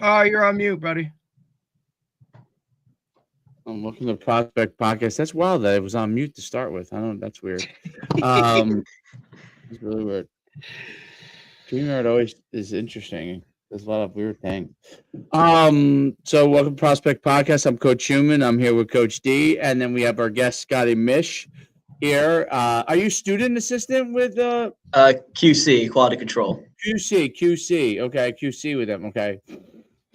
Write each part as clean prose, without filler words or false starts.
Oh, you're on mute, buddy. I'm looking at the Prospect podcast. That's wild that it was on mute to start with. I don't. That's weird. Um, it's really weird. StreamYard always is interesting. There's a lot of weird things. So welcome to Prospect Podcast. I'm Coach Schumann. I'm here with Coach D, and then we have our guest Scotty Mish here. Are you student assistant with QC, quality control. QC? Okay, QC with them. Okay.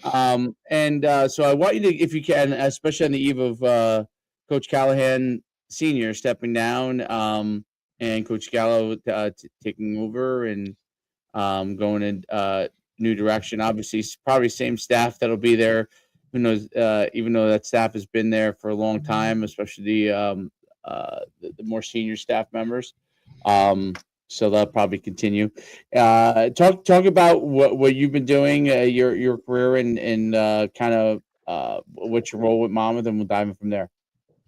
So I want you to, if you can, especially on the eve of Coach Callahan Senior stepping down, and Coach Gallo taking over and going in new direction. Obviously, it's probably same staff that'll be there. Who knows? Even though that staff has been there for a long time, especially the more senior staff members. So that'll probably continue. Talk about what you've been doing, your career, and kind of what's your role with Monmouth, and we'll dive in from there.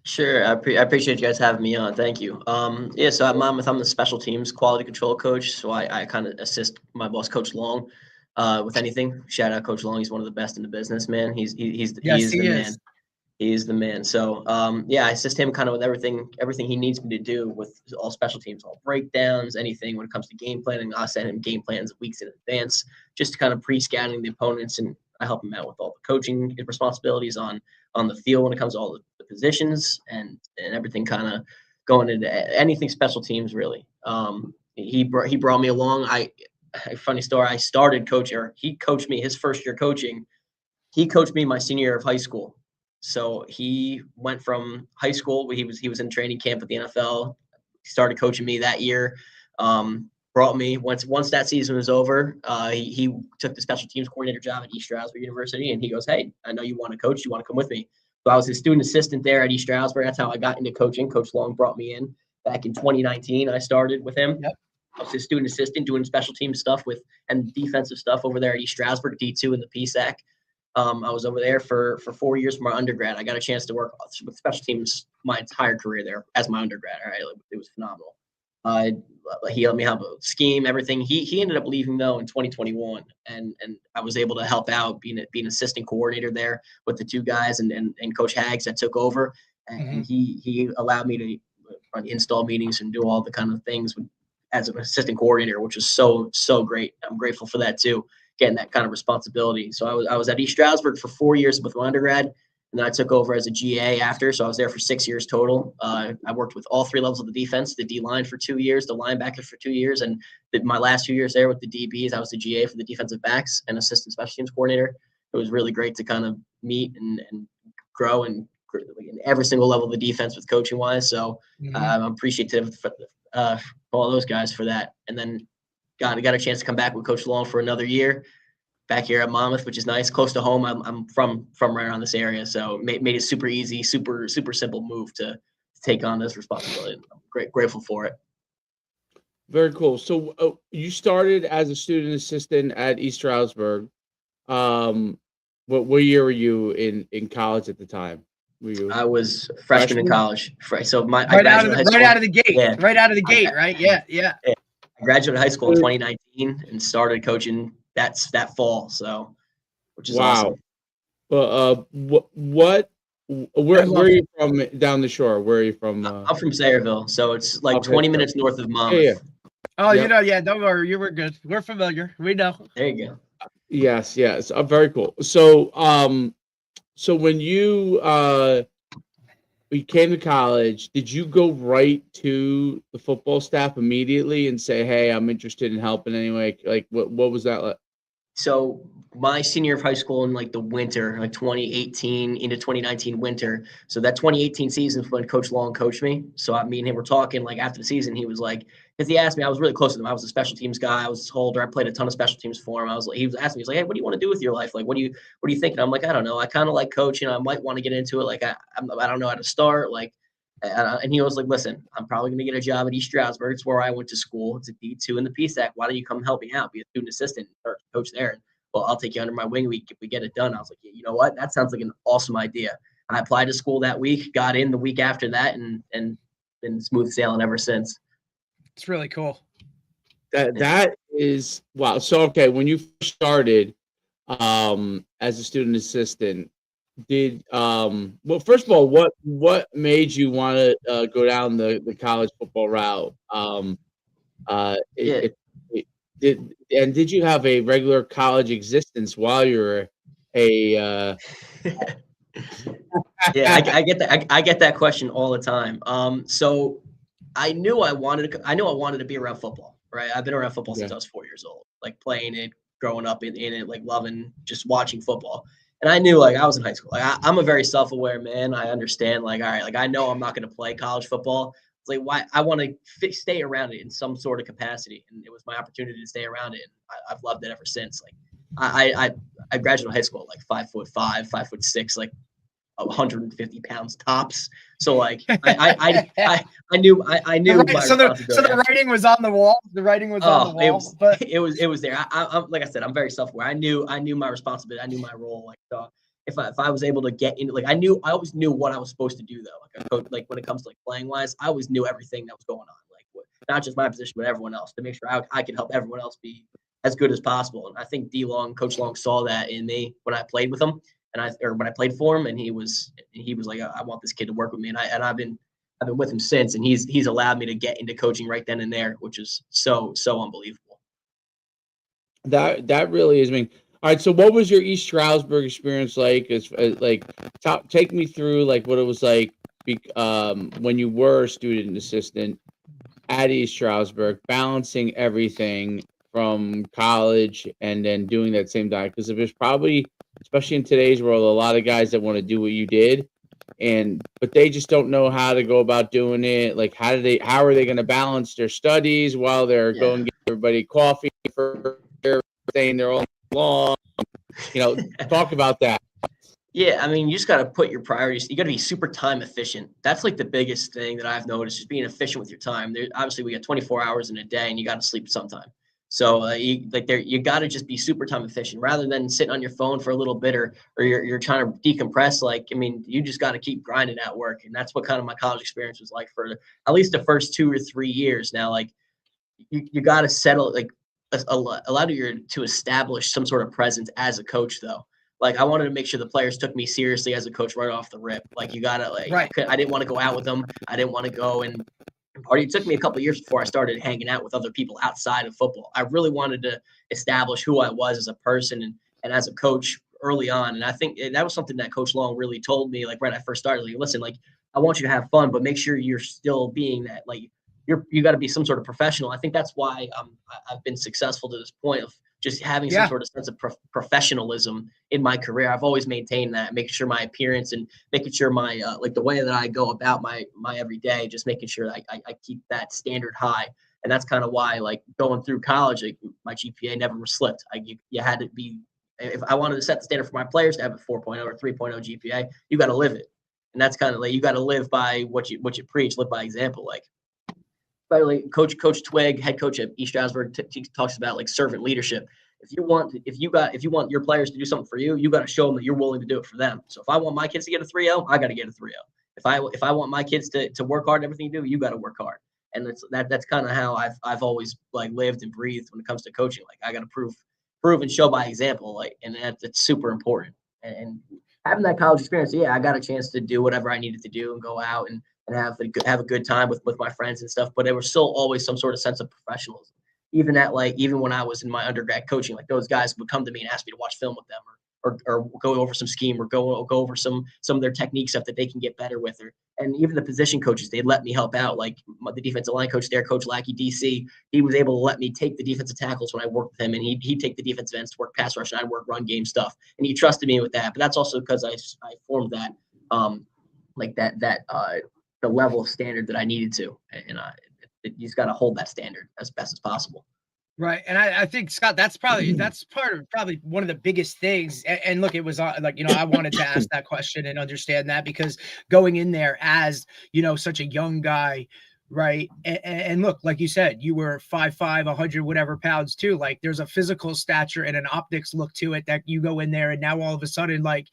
Sure, I appreciate you guys having me on. Thank you. So at Monmouth, I'm the special teams quality control coach. So I kind of assist my boss, Coach Long, with anything. Shout out Coach Long. He's one of the best in the business, man. He's Yes, the he man. is. He's the man. So I assist him kind of with everything he needs me to do with all special teams, all breakdowns, anything when it comes to game planning. I send him game plans weeks in advance, just to kind of pre-scouting the opponents, and I help him out with all the coaching responsibilities on the field when it comes to all the positions and everything kind of going into anything special teams really. He brought me along. Funny story. I started coaching, or he coached me his first year coaching. He coached me my senior year of high school. So he went from high school. He was in training camp with the NFL. He started coaching me that year. Brought me once that season was over. He took the special teams coordinator job at East Stroudsburg University, and he goes, "Hey, I know you want to coach. You want to come with me?" So I was his student assistant there at East Stroudsburg. That's how I got into coaching. Coach Long brought me in back in 2019. I started with him. Yep. I was his student assistant doing special team stuff and defensive stuff over there at East Stroudsburg, D2 in the PSAC. I was over there for 4 years for my undergrad. I got a chance to work with special teams my entire career there as my undergrad. All right, it was phenomenal. He let me have a scheme, everything. He ended up leaving though in 2021, and I was able to help out being assistant coordinator there with the two guys and Coach Hags that took over, and he allowed me to run install meetings and do all the kind of things as an assistant coordinator, which was so great. I'm grateful for that too, getting that kind of responsibility. So I was at East Stroudsburg for 4 years with my undergrad. And then I took over as a GA after, so I was there for 6 years total. I worked with all three levels of the defense, the D-line for 2 years, the linebackers for 2 years, and my last 2 years there with the DBs, I was the GA for the defensive backs and assistant special teams coordinator. It was really great to kind of meet and grow in every single level of the defense with coaching-wise. So I'm appreciative for all those guys for that. And then got a chance to come back with Coach Long for another year. Back here at Monmouth, which is nice, close to home. I'm from right around this area, so made it super easy, super simple move to take on this responsibility. I'm grateful for it. Very cool. So you started as a student assistant at East Stroudsburg. What year were you in college at the time? Were you? I was freshman in college. So right out of the gate. Yeah. Right out of the gate, right? Yeah. I graduated high school in 2019 and started coaching that fall. So, which is awesome. Well, where are you from down the shore? Where are you from? I'm from Sayreville, so it's like 20 minutes north of Monmouth. Yeah. Oh, yep. Don't worry, you were good. We're familiar. We know. There you go. Yes. Very cool. So, so when you came to college, did you go right to the football staff immediately and say, "Hey, I'm interested in helping anyway"? Like, what was that like? So my senior year of high school in like the winter, like 2018 into 2019 winter. So that 2018 season is when Coach Long coached me. So me and him were talking like after the season. He was like, because he asked me, I was really close to him. I was a special teams guy. I was his holder. I played a ton of special teams for him. He was asking me, he's like, "Hey, what do you want to do with your life? Like, what do you think?" I'm like, "I don't know. I kind of like coaching. I might want to get into it. Like, I don't know how to start. Like." And he was like, "Listen, I'm probably going to get a job at East Stroudsburg. It's where I went to school. It's a D2 in the PSAC. Why don't you come help me out? Be a student assistant or coach there. And, well, I'll take you under my wing if we get it done." I was like, "Yeah, you know what? That sounds like an awesome idea." I applied to school that week, got in the week after that, and been smooth sailing ever since. It's really cool. That is wow. So okay, when you first started, as a student assistant. Well, first of all, what made you want to go down the college football route? Yeah. Did you have a regular college existence while you were a Yeah, I get that. I get that question all the time. So I knew I wanted to be around football, right? I've been around football since yeah, I was 4 years old, like playing it, growing up in it, like loving just watching football. And I knew like I was in high school. Like I'm a very self-aware man. I understand like, all right, like I know I'm not going to play college football. It's like why I want to stay around it in some sort of capacity, and it was my opportunity to stay around it. And I've loved it ever since. Like I graduated high school at like 5'5", 5'6", like 150 pounds tops. So like I knew my So responsibility. the writing was on the wall. The writing was on the Oh, it wall. was But it was there. I'm like I said, I'm very self-aware. I knew my responsibility. I knew my role. Like if I was able to get into like I always knew what I was supposed to do though. Like a coach, like when it comes to like playing wise, I always knew everything that was going on. Like not just my position, but everyone else to make sure I could help everyone else be as good as possible. And I think Coach Long saw that in me when I played with him or when I played for him, and he was like, I want this kid to work with me, and I've been with him since, and he's allowed me to get into coaching right then and there, which is so unbelievable. that really is. I mean, all right. So, what was your East Stroudsburg experience like? Like, take me through like what it was like when you were a student assistant at East Stroudsburg, balancing everything from college and then doing that same diet. Because there's probably, especially in today's world, a lot of guys that want to do what you did, but they just don't know how to go about doing it. Like, how are they going to balance their studies while they're Yeah. going to get everybody coffee for staying there all long? Talk about that. Yeah, I mean, you just got to put your priorities. You got to be super time efficient. That's like the biggest thing that I've noticed is being efficient with your time. Obviously, we got 24 hours in a day, and you got to sleep sometime. So you got to just be super time efficient rather than sitting on your phone for a little bit or you're trying to decompress. Like, I mean, you just got to keep grinding at work, and that's what kind of my college experience was like for at least the first 2 or 3 years. Now, like you got to settle like allow you to establish some sort of presence as a coach though. Like I wanted to make sure the players took me seriously as a coach right off the rip. Like you gotta like right. I didn't want to go out with them. I didn't want to go and party. It took me a couple of years before I started hanging out with other people outside of football. I really wanted to establish who I was as a person and as a coach early on. And I think that was something that Coach Long really told me like right when I first started. Like, listen, like I want you to have fun, but make sure you're still being that like you got to be some sort of professional. I think that's why I've been successful to this point of just having some Yeah. sort of sense of professionalism in my career. I've always maintained that, making sure my appearance and making sure my like the way that I go about my everyday, just making sure that I keep that standard high. And that's kind of why, like going through college, like, my GPA never slipped. You had to be, if I wanted to set the standard for my players to have a 4.0 or 3.0 GPA, you got to live it. And that's kind of like you got to live by what you preach, live by example. Like, by the way, Coach Twig, head coach at East Stroudsburg, talks about like servant leadership. If you want your players to do something for you, you got to show them that you're willing to do it for them. So if I want my kids to get a 3.0, I got to get a 3.0. If I want my kids to work hard in everything you do, you got to work hard. And that's kind of how I've always like lived and breathed when it comes to coaching. Like I got to prove and show by example. Like, and that's super important. And having that college experience, yeah, I got a chance to do whatever I needed to do and go out and have a good time with my friends and stuff. But there was still always some sort of sense of professionalism. Even when I was in my undergrad coaching, like those guys would come to me and ask me to watch film with them or go over some scheme or go over some of their technique stuff that they can get better with. And even the position coaches, they'd let me help out. Like the defensive line coach there, Coach Lackey, DC, he was able to let me take the defensive tackles when I worked with him, and he'd take the defensive ends to work pass rush, and I'd work run game stuff. And he trusted me with that. But that's also because I formed that the level of standard that I needed to, and you just got to hold that standard as best as possible. Right. And I think, Scott, that's part of probably one of the biggest things. And look, it was like, I wanted to ask that question and understand that because going in there as, such a young guy right? And look, like you said, you were 5'5", 100 whatever pounds too. Like there's a physical stature and an optics look to it that you go in there, and now all of a sudden, like,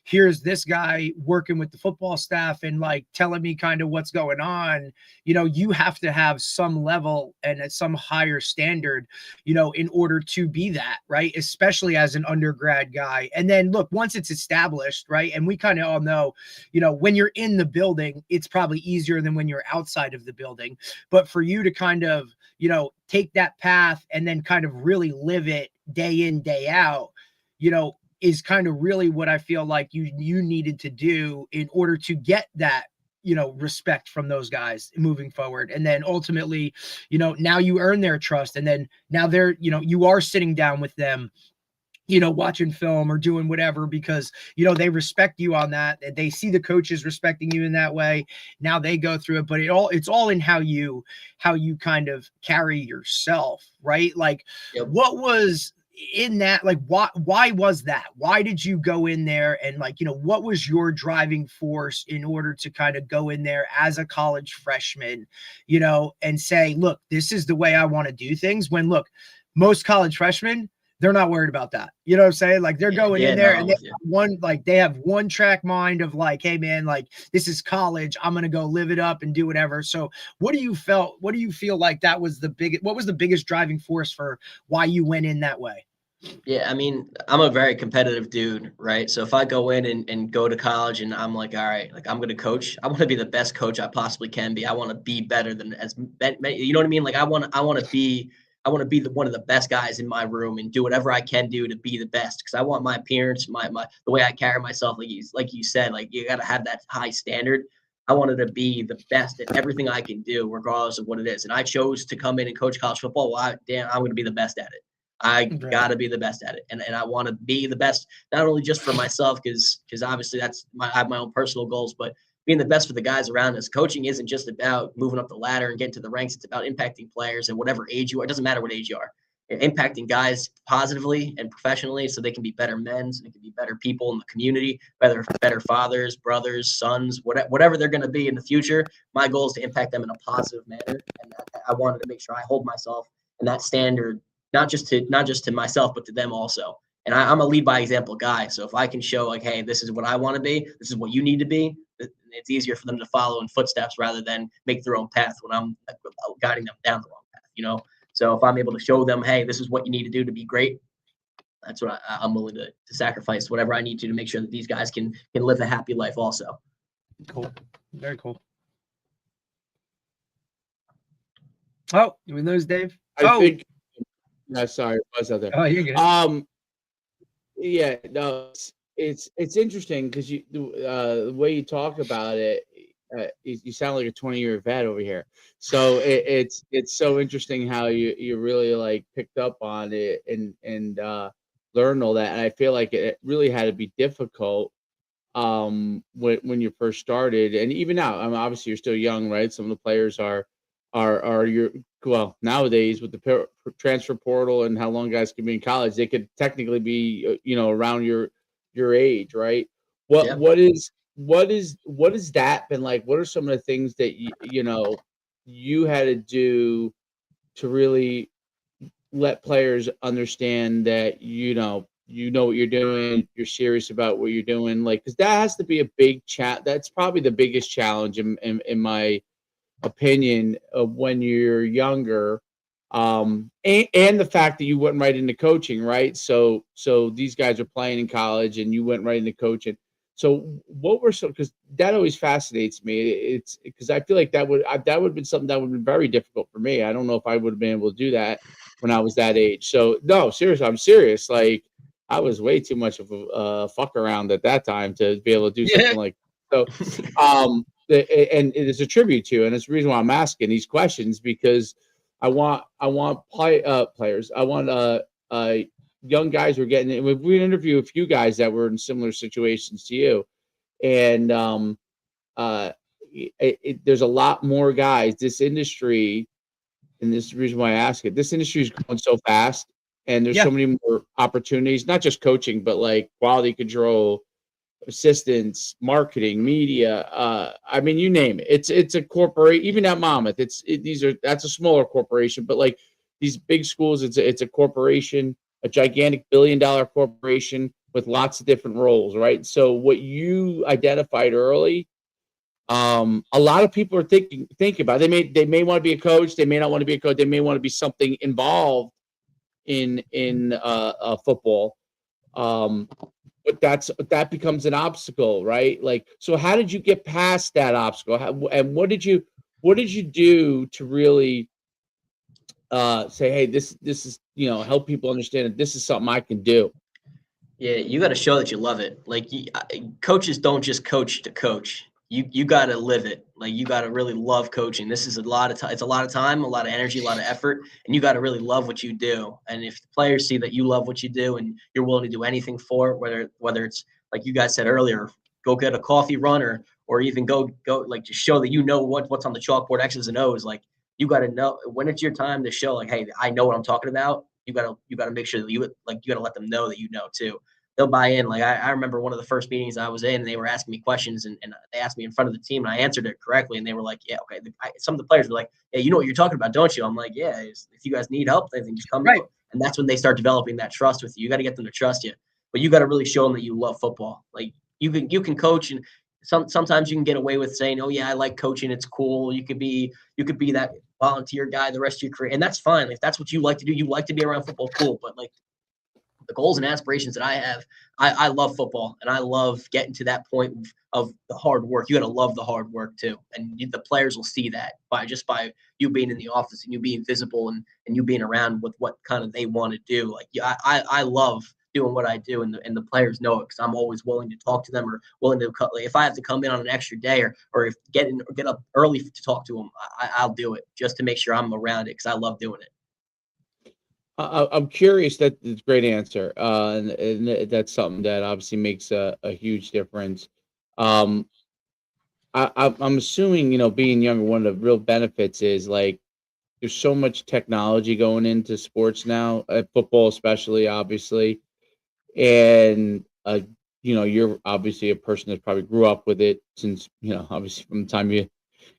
here's this guy working with the football staff and like telling me kind of what's going on. You have to have some level and at some higher standard, in order to be that, right? Especially as an undergrad guy. And then look, once it's established, right? And we kind of all know, when you're in the building, it's probably easier than when you're outside of the building. But for you to kind of, take that path and then kind of really live it day in, day out, is kind of really what I feel like you needed to do in order to get that, respect from those guys moving forward. And then ultimately, now you earn their trust. And then now they're, you are sitting down with them, watching film or doing whatever, because, they respect you on that. They see the coaches respecting you in that way. Now they go through it, but it's all in how you kind of carry yourself, right? Like, Yep. what was in that, like, why was that? Why did you go in there? And like, what was your driving force in order to kind of go in there as a college freshman, and say, look, this is the way I want to do things? When, look, most college freshmen, they're not worried about that. You know what I'm saying? Like they're going in there and they have one track mind of like, hey man, like this is college. I'm going to go live it up and do whatever. So what do you feel like that was what was the biggest driving force for why you went in that way? Yeah, I mean, I'm a very competitive dude, right? So if I go in and go to college and I'm like, all right, like I'm going to coach, I want to be the best coach I possibly can be. I want to be better than you know what I mean? Like I want to be one of the best guys in my room and do whatever I can do to be the best. Cause I want my appearance, the way I carry myself, like you said, like you got to have that high standard. I wanted to be the best at everything I can do, regardless of what it is. And I chose to come in and coach college football. Well, I'm going to be the best at it. I Right. got to be the best at it. And I want to be the best, not only just for myself, because obviously I have my own personal goals, but being the best for the guys around us. Coaching isn't just about moving up the ladder and getting to the ranks. It's about impacting players at whatever age you are. It doesn't matter what age you are. Impacting guys positively and professionally so they can be better men, so they can be better people in the community, better fathers, brothers, sons, whatever they're going to be in the future. My goal is to impact them in a positive manner. And I wanted to make sure I hold myself in that standard, not just to myself, but to them also. And I'm a lead by example guy. So if I can show like, hey, this is what I want to be, this is what you need to be, it's easier for them to follow in footsteps rather than make their own path when I'm guiding them down the wrong path, So if I'm able to show them, hey, this is what you need to do to be great, that's what I'm willing to sacrifice whatever I need to make sure that these guys can live a happy life also. Cool. Very cool. Oh, you lose Dave? I think. No, sorry, I was out there. Oh, you're good. Yeah, no, it's interesting because the way you talk about it, you sound like a 20-year vet over here. So it's so interesting how you really like picked up on it and learned all that. And I feel like it really had to be difficult when you first started, and even now. I mean, obviously you're still young, right? Some of the players are your well, nowadays with the transfer portal and how long guys can be in college, they could technically be around your age, right? What Yeah. what is that been like? What are some of the things that you had to do to really let players understand that you know what you're doing, you're serious about what you're doing, like, because that has to be a big chat. That's probably the biggest challenge in my opinion of when you're younger, and the fact that you went right into coaching, right? So these guys are playing in college and you went right into coaching. So what were some, because that always fascinates me. It's because I feel like that would have been something that would have been very difficult for me. I don't know if I would have been able to do that when I was that age. So no, seriously, I'm serious. Like I was way too much of a fuck around at that time to be able to do something like so. And it is a tribute to, and it's the reason why I'm asking these questions, because I want players. I want young guys who are getting it. We interview a few guys that were in similar situations to you, and there's a lot more guys. This industry, and this is the reason why I ask it. This industry is growing so fast, and there's so many more opportunities, not just coaching, but like quality control, assistants, marketing, media. I mean, you name it. It's a corporate. Even at Monmouth, that's a smaller corporation, but like these big schools, it's a corporation, a gigantic billion-dollar corporation with lots of different roles, right? So what you identified early, a lot of people are thinking about. They may want to be a coach. They may not want to be a coach. They may want to be something involved in football. But that becomes an obstacle, right? Like, so how did you get past that obstacle? And what did you do to really say, hey, this is, help people understand that this is something I can do? Yeah, you got to show that you love it. Like coaches don't just coach to coach. You got to live it. Like you got to really love coaching. This is a lot of time. It's a lot of time, a lot of energy, a lot of effort, and you got to really love what you do. And if the players see that you love what you do and you're willing to do anything for it, whether it's like you guys said earlier, go get a coffee run or even go like to show that you know what's on the chalkboard, X's and O's. Like you got to know when it's your time to show like, hey, I know what I'm talking about. You gotta make sure that you gotta let them know that you know too. They'll buy in. Like I remember one of the first meetings I was in, and they were asking me questions, and they asked me in front of the team, and I answered it correctly, and they were like, "Yeah, okay." Some of the players were like, "Hey, you know what you're talking about, don't you?" I'm like, "Yeah. If you guys need help, then just come." Right. And that's when they start developing that trust with you. You got to get them to trust you, but you got to really show them that you love football. Like you can coach, and sometimes you can get away with saying, "Oh yeah, I like coaching. It's cool." You could be that volunteer guy the rest of your career, and that's fine. If that's what you like to do, you like to be around football, cool. But like the goals and aspirations that I have, I love football, and I love getting to that point of the hard work. You got to love the hard work too, and the players will see that by you being in the office and you being visible and you being around with what kind of they want to do. Like I love doing what I do, and the players know it because I'm always willing to talk to them or willing to cut. Like if I have to come in on an extra day or if get up early to talk to them, I'll do it just to make sure I'm around it because I love doing it. I'm curious. That's a great answer, and that's something that obviously makes a huge difference. Um, I'm assuming, being younger, one of the real benefits is like there's so much technology going into sports now, football especially, obviously, and you're obviously a person that probably grew up with it since, obviously from the time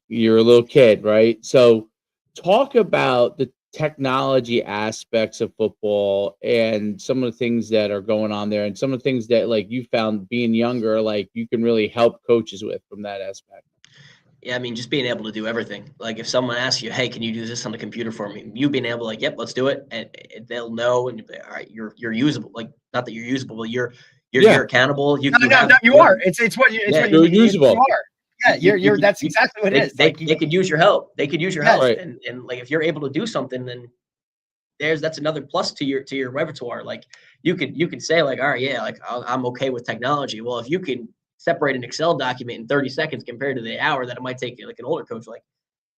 you're a little kid, right? So talk about the technology aspects of football and some of the things that are going on there and some of the things that like you found being younger, like you can really help coaches with from that aspect. Yeah, I mean, just being able to do everything. Like if someone asks you, "Hey, can you do this on the computer for me?" You being able to like, "Yep, let's do it," and they'll know, and you'll be like, all right, you're usable. Like not that you're usable, but you're Yeah, accountable. You No, you no, have no, you are. It's what yeah. you you're you usable. are. Yeah, you're that's exactly what it is. Like They could use your help. They could use your yes. help, Right. and like if you're able to do something, then that's another plus to your repertoire. Like you could say like, all right, yeah, like I'm okay with technology. Well, if you can separate an Excel document in 30 seconds compared to the hour that it might take like an older coach, like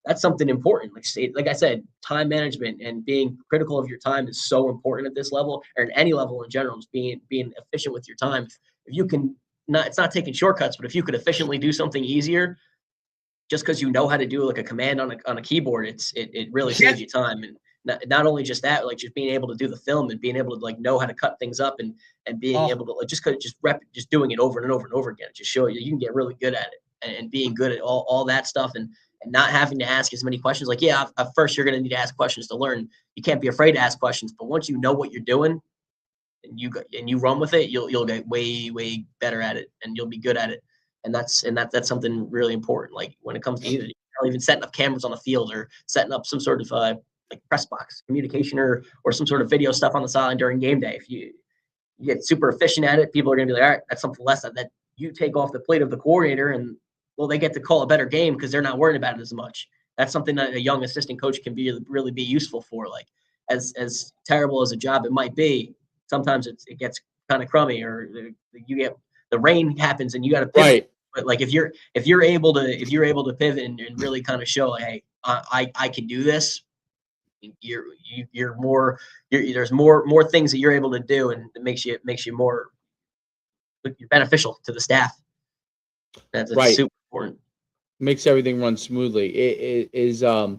that's something important. Like I said, time management and being critical of your time is so important at this level or at any level in general. Just being efficient with your time. If you can not, it's not taking shortcuts, but if you could efficiently do something easier, just because you know how to do like a command on a keyboard, it really Yeah. saves you time. And not only just that, like just being able to do the film and being able to like know how to cut things up and being Oh, able to like just doing it over and over and over again. It just show you can get really good at it and being good at all that stuff and not having to ask as many questions. Like, yeah, at first you're going to need to ask questions to learn. You can't be afraid to ask questions, but once you know what you're doing and you run with it, you'll get way better at it and you'll be good at it. And that's something really important. Like when it comes to even setting up cameras on the field or setting up some sort of like press box communication or some sort of video stuff on the sideline during game day. If you get super efficient at it, people are going to be like, all right, that's something less that you take off the plate of the coordinator and well, they get to call a better game because they're not worried about it as much. That's something that a young assistant coach can really be useful for. Like as terrible as a job it might be, sometimes it gets kind of crummy or you get the rain happens and you got to pivot. Right. But like if you're able to pivot and really kind of show like, hey, I can do this. You're more there's more things that you're able to do and it makes you more beneficial to the staff. That's Right. super important. Makes everything run smoothly. It is are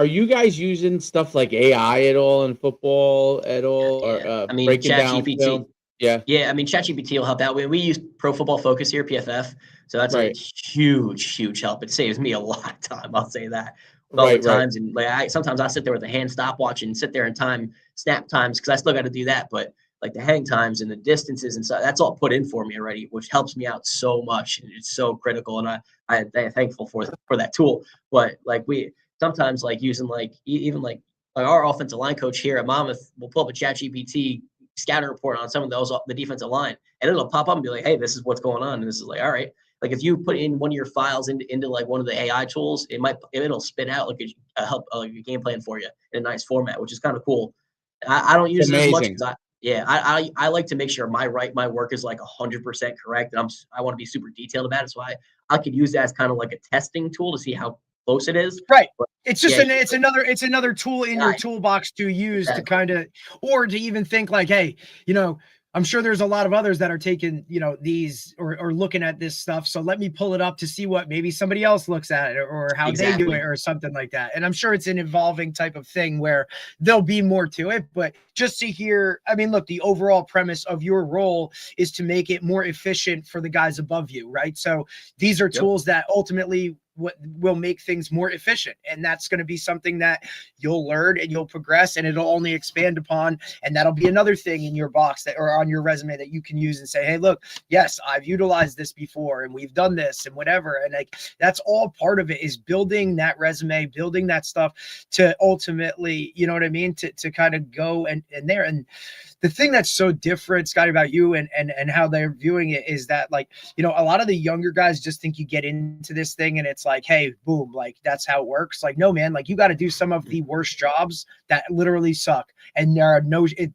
you guys using stuff like AI at all in football at all or Yeah, I mean, breaking Chat down GPT. film? Yeah. Yeah, I mean, ChatGPT will help out. We use Pro Football Focus here, PFF, so that's a Right. huge help. It saves me a lot of time. I'll say that. With all the Right. Right. times and like sometimes I sit there with a hand stopwatch and sit there and snap times because I still got to do that. But like the hang times and the distances and stuff, that's all put in for me already, which helps me out so much. And it's so critical, and I'm thankful for that tool. But like we sometimes like using like even like our offensive line coach here at Monmouth will pull up a ChatGPT scouting report on some of those the defensive line, and it'll pop up and be like, "Hey, this is what's going on," and this is like, "All right." Like if you put in one of your files into like one of the AI tools, it'll spit out like like a game plan for you in a nice format, which is kind of cool. I don't It's use it as much amazing. because I like to make sure my work is like 100% correct, and I want to be super detailed about it. So I could use that as kind of like a testing tool to see how close it is. Right. But It's just yeah, it's another tool in your AI, toolbox to use to exactly. kind of, or to even think like, hey, I'm sure there's a lot of others that are taking, these or looking at this stuff. So let me pull it up to see what maybe somebody else looks at it, or how they do it Exactly. or something like that. And I'm sure it's an evolving type of thing where there'll be more to it. But just to hear, I mean, look, the overall premise of your role is to make it more efficient for the guys above you, right? So these are Yep. tools that ultimately what will make things more efficient, and that's going to be something that you'll learn and you'll progress, and it'll only expand upon, and that'll be another thing in your box that or on your resume that you can use and say, hey, look, yes, I've utilized this before and we've done this and whatever. And like that's all part of it, is building that resume, building that stuff to ultimately, you know what I mean, to kind of go and there. And the thing that's so different, Scotty, about you and how they're viewing it is that, like, a lot of the younger guys just think you get into this thing and it's like, hey, boom, like that's how it works. Like, no, man, like you got to do some of the worst jobs that literally suck, and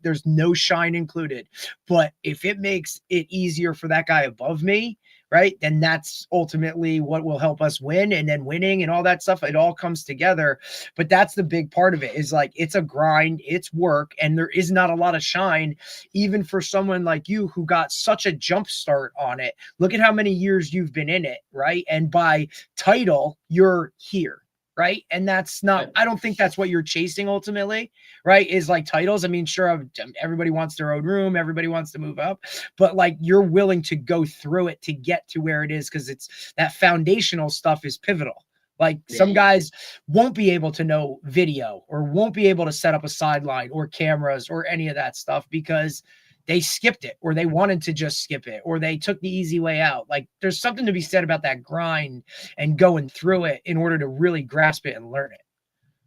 there's no shine included. But if it makes it easier for that guy above me, right, then that's ultimately what will help us win. And then winning and all that stuff, it all comes together. But that's the big part of it, is like it's a grind, it's work, and there is not a lot of shine, even for someone like you who got such a jump start on it. Look at how many years you've been in it, right? And by title, you're here, right? And that's not, I don't think that's what you're chasing ultimately, right? Is like titles. I mean, sure, everybody wants their own room, everybody wants to move up, but like you're willing to go through it to get to where it is, because it's that foundational stuff is pivotal. Like some Yeah. guys won't be able to know video or won't be able to set up a sideline or cameras or any of that stuff because they skipped it, or they wanted to just skip it, or they took the easy way out. Like there's something to be said about that grind and going through it in order to really grasp it and learn it.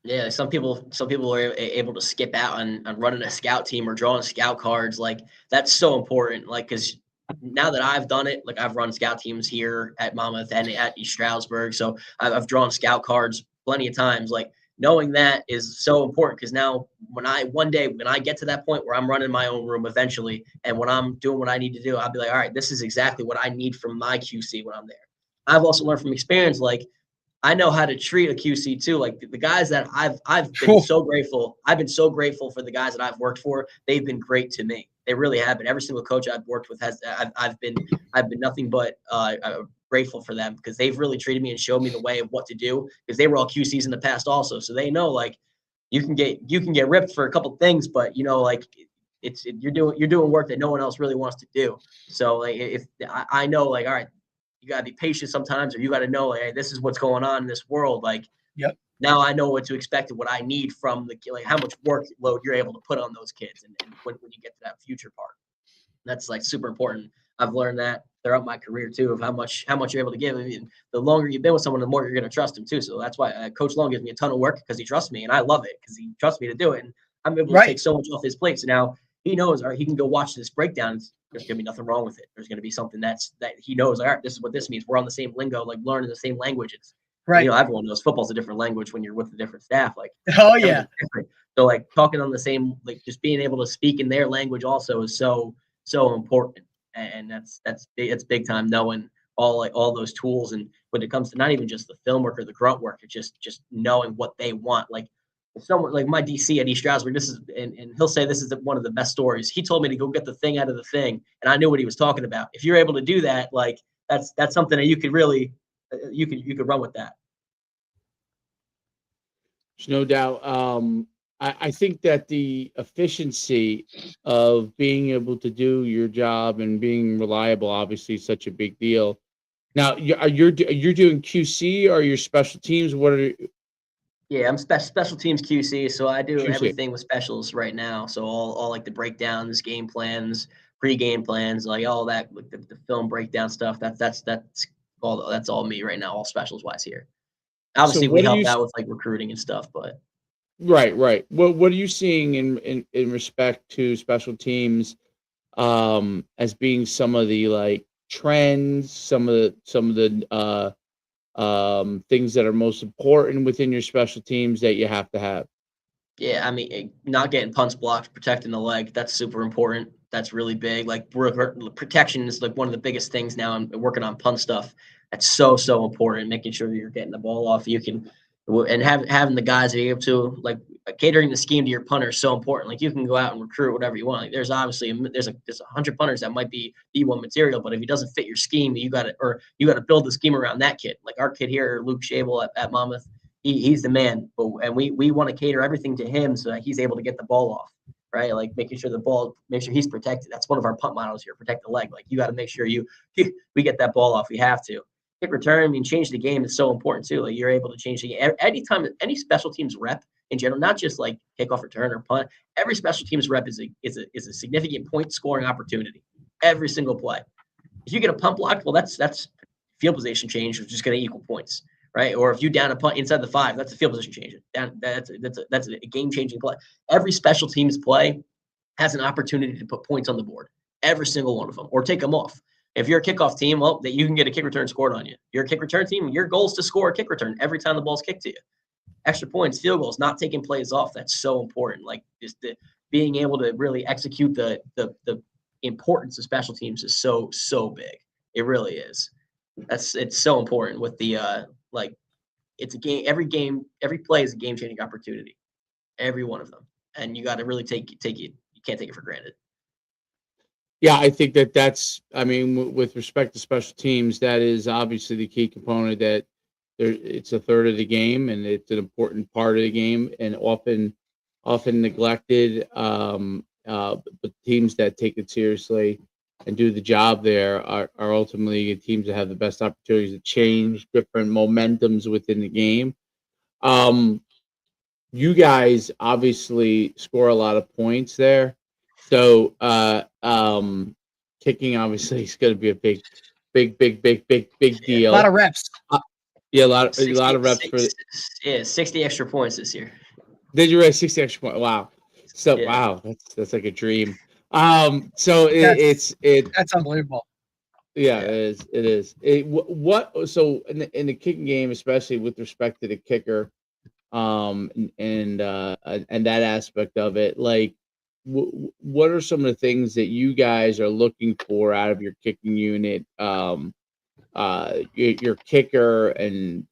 Yeah, some people are able to skip out on running a scout team or drawing scout cards. Like that's so important. Like because now that I've done it, like I've run scout teams here at Monmouth and at East Stroudsburg, so I've drawn scout cards plenty of times. Like knowing that is so important because now one day when I get to that point where I'm running my own room eventually, and when I'm doing what I need to do, I'll be like, all right, this is exactly what I need from my QC when I'm there. I've also learned from experience, like I know how to treat a QC too. Like the guys that I've been so grateful. I've been so grateful for the guys that I've worked for. They've been great to me. They really have been. Every single coach I've worked with I've been nothing but grateful for them because they've really treated me and showed me the way of what to do because they were all QCs in the past also. So they know like you can get ripped for a couple things, but like you're doing work that no one else really wants to do. So like if I know like all right, you gotta be patient sometimes, or you gotta know, like, hey, this is what's going on in this world. Like, Yep. now I know what to expect and what I need from like how much workload you're able to put on those kids, and when you get to that future part, that's like super important. I've learned that throughout my career too, of how much you're able to give. I mean, the longer you've been with someone, the more you're going to trust them too. So that's why Coach Long gives me a ton of work because he trusts me, and I love it because he trusts me to do it, and I'm able to take Right. so much off his plate. So now he knows, or he can go watch this breakdown. There's gonna be nothing wrong with it. There's gonna be something that he knows. Like, all right, this is what this means. We're on the same lingo, like learning the same languages. Right. Everyone knows football's a different language when you're with a different staff. Like Oh yeah. everything's different. So like talking on the same, like just being able to speak in their language also is so important. And it's big time knowing all those tools. And when it comes to not even just the film work or the grunt work, it's just knowing what they want. Like someone like my DC at East Stroudsburg, this is and he'll say this is one of the best stories. He told me to go get the thing out of the thing, and I knew what he was talking about. If you're able to do that, like that's something that you could really you could run with that. There's no doubt. I think that the efficiency of being able to do your job and being reliable, obviously, is such a big deal. Now, you're doing QC or your special teams? What are Yeah, I'm special teams QC, so I do QC? everything with specials right now. So all like the breakdowns, game plans, pre-game plans, like all that, like the film breakdown stuff. That's all me right now, all specials wise here. So Obviously, we what are help you? out with like recruiting and stuff, but Right, right. What are you seeing in respect to special teams as being some of the like trends, some of the things that are most important within your special teams that you have to have? yeah, I mean, not getting punts blocked, protecting the leg, that's super important. That's really big. Like protection is like one of the biggest things now. I'm working on punt stuff. That's so important. Making sure that you're getting the ball off. You can and having the guys be able to like catering the scheme to your punter is so important. Like you can go out and recruit whatever you want. Like there's obviously there's 100 punters that might be D1 material, but if he doesn't fit your scheme, you got to build the scheme around that kid. Like our kid here, Luke Shabel at Monmouth, he's the man. And we want to cater everything to him so that he's able to get the ball off, right? Like making sure make sure he's protected. That's one of our punt models here, protect the leg. Like you got to make sure we get that ball off. We have to. Kick return, I mean, change the game is so important too. Like you're able to change the game. Anytime, any special teams rep in general, not just like kickoff return or punt, every special teams rep is a significant point scoring opportunity. Every single play. If you get a punt block, well, that's field position change, which is going to equal points, right? Or if you down a punt inside the 5, that's a field position change. That's a game changing play. Every special teams play has an opportunity to put points on the board. Every single one of them, or take them off. If you're a kickoff team, well, that you can get a kick return scored on you. You're a kick return team. Your goal is to score a kick return every time the ball's kicked to you. Extra points, field goals, not taking plays off. That's so important. Like just being able to really execute the importance of special teams is so big. It really is. It's so important with the like it's a game. Every play is a game changing opportunity. Every one of them, and you got to really take it. You can't take it for granted. Yeah, I think that's. I mean, with respect to special teams, that is obviously the key component. That it's a third of the game, and it's an important part of the game, and often neglected. But teams that take it seriously and do the job there are ultimately teams that have the best opportunities to change different momentums within the game. Um, you guys obviously score a lot of points there. So kicking obviously is going to be a big Yeah, A lot deal. of reps. Uh, yeah, a lot of reps for. 60 extra points this year. Did you raise 60 extra point? Wow. So Yeah. wow, that's like a dream. So That's it that's unbelievable. yeah, Yeah. it is. What so in the kicking game, especially with respect to the kicker, and that aspect of it, like what are some of the things that you guys are looking for out of your kicking unit, your kicker, and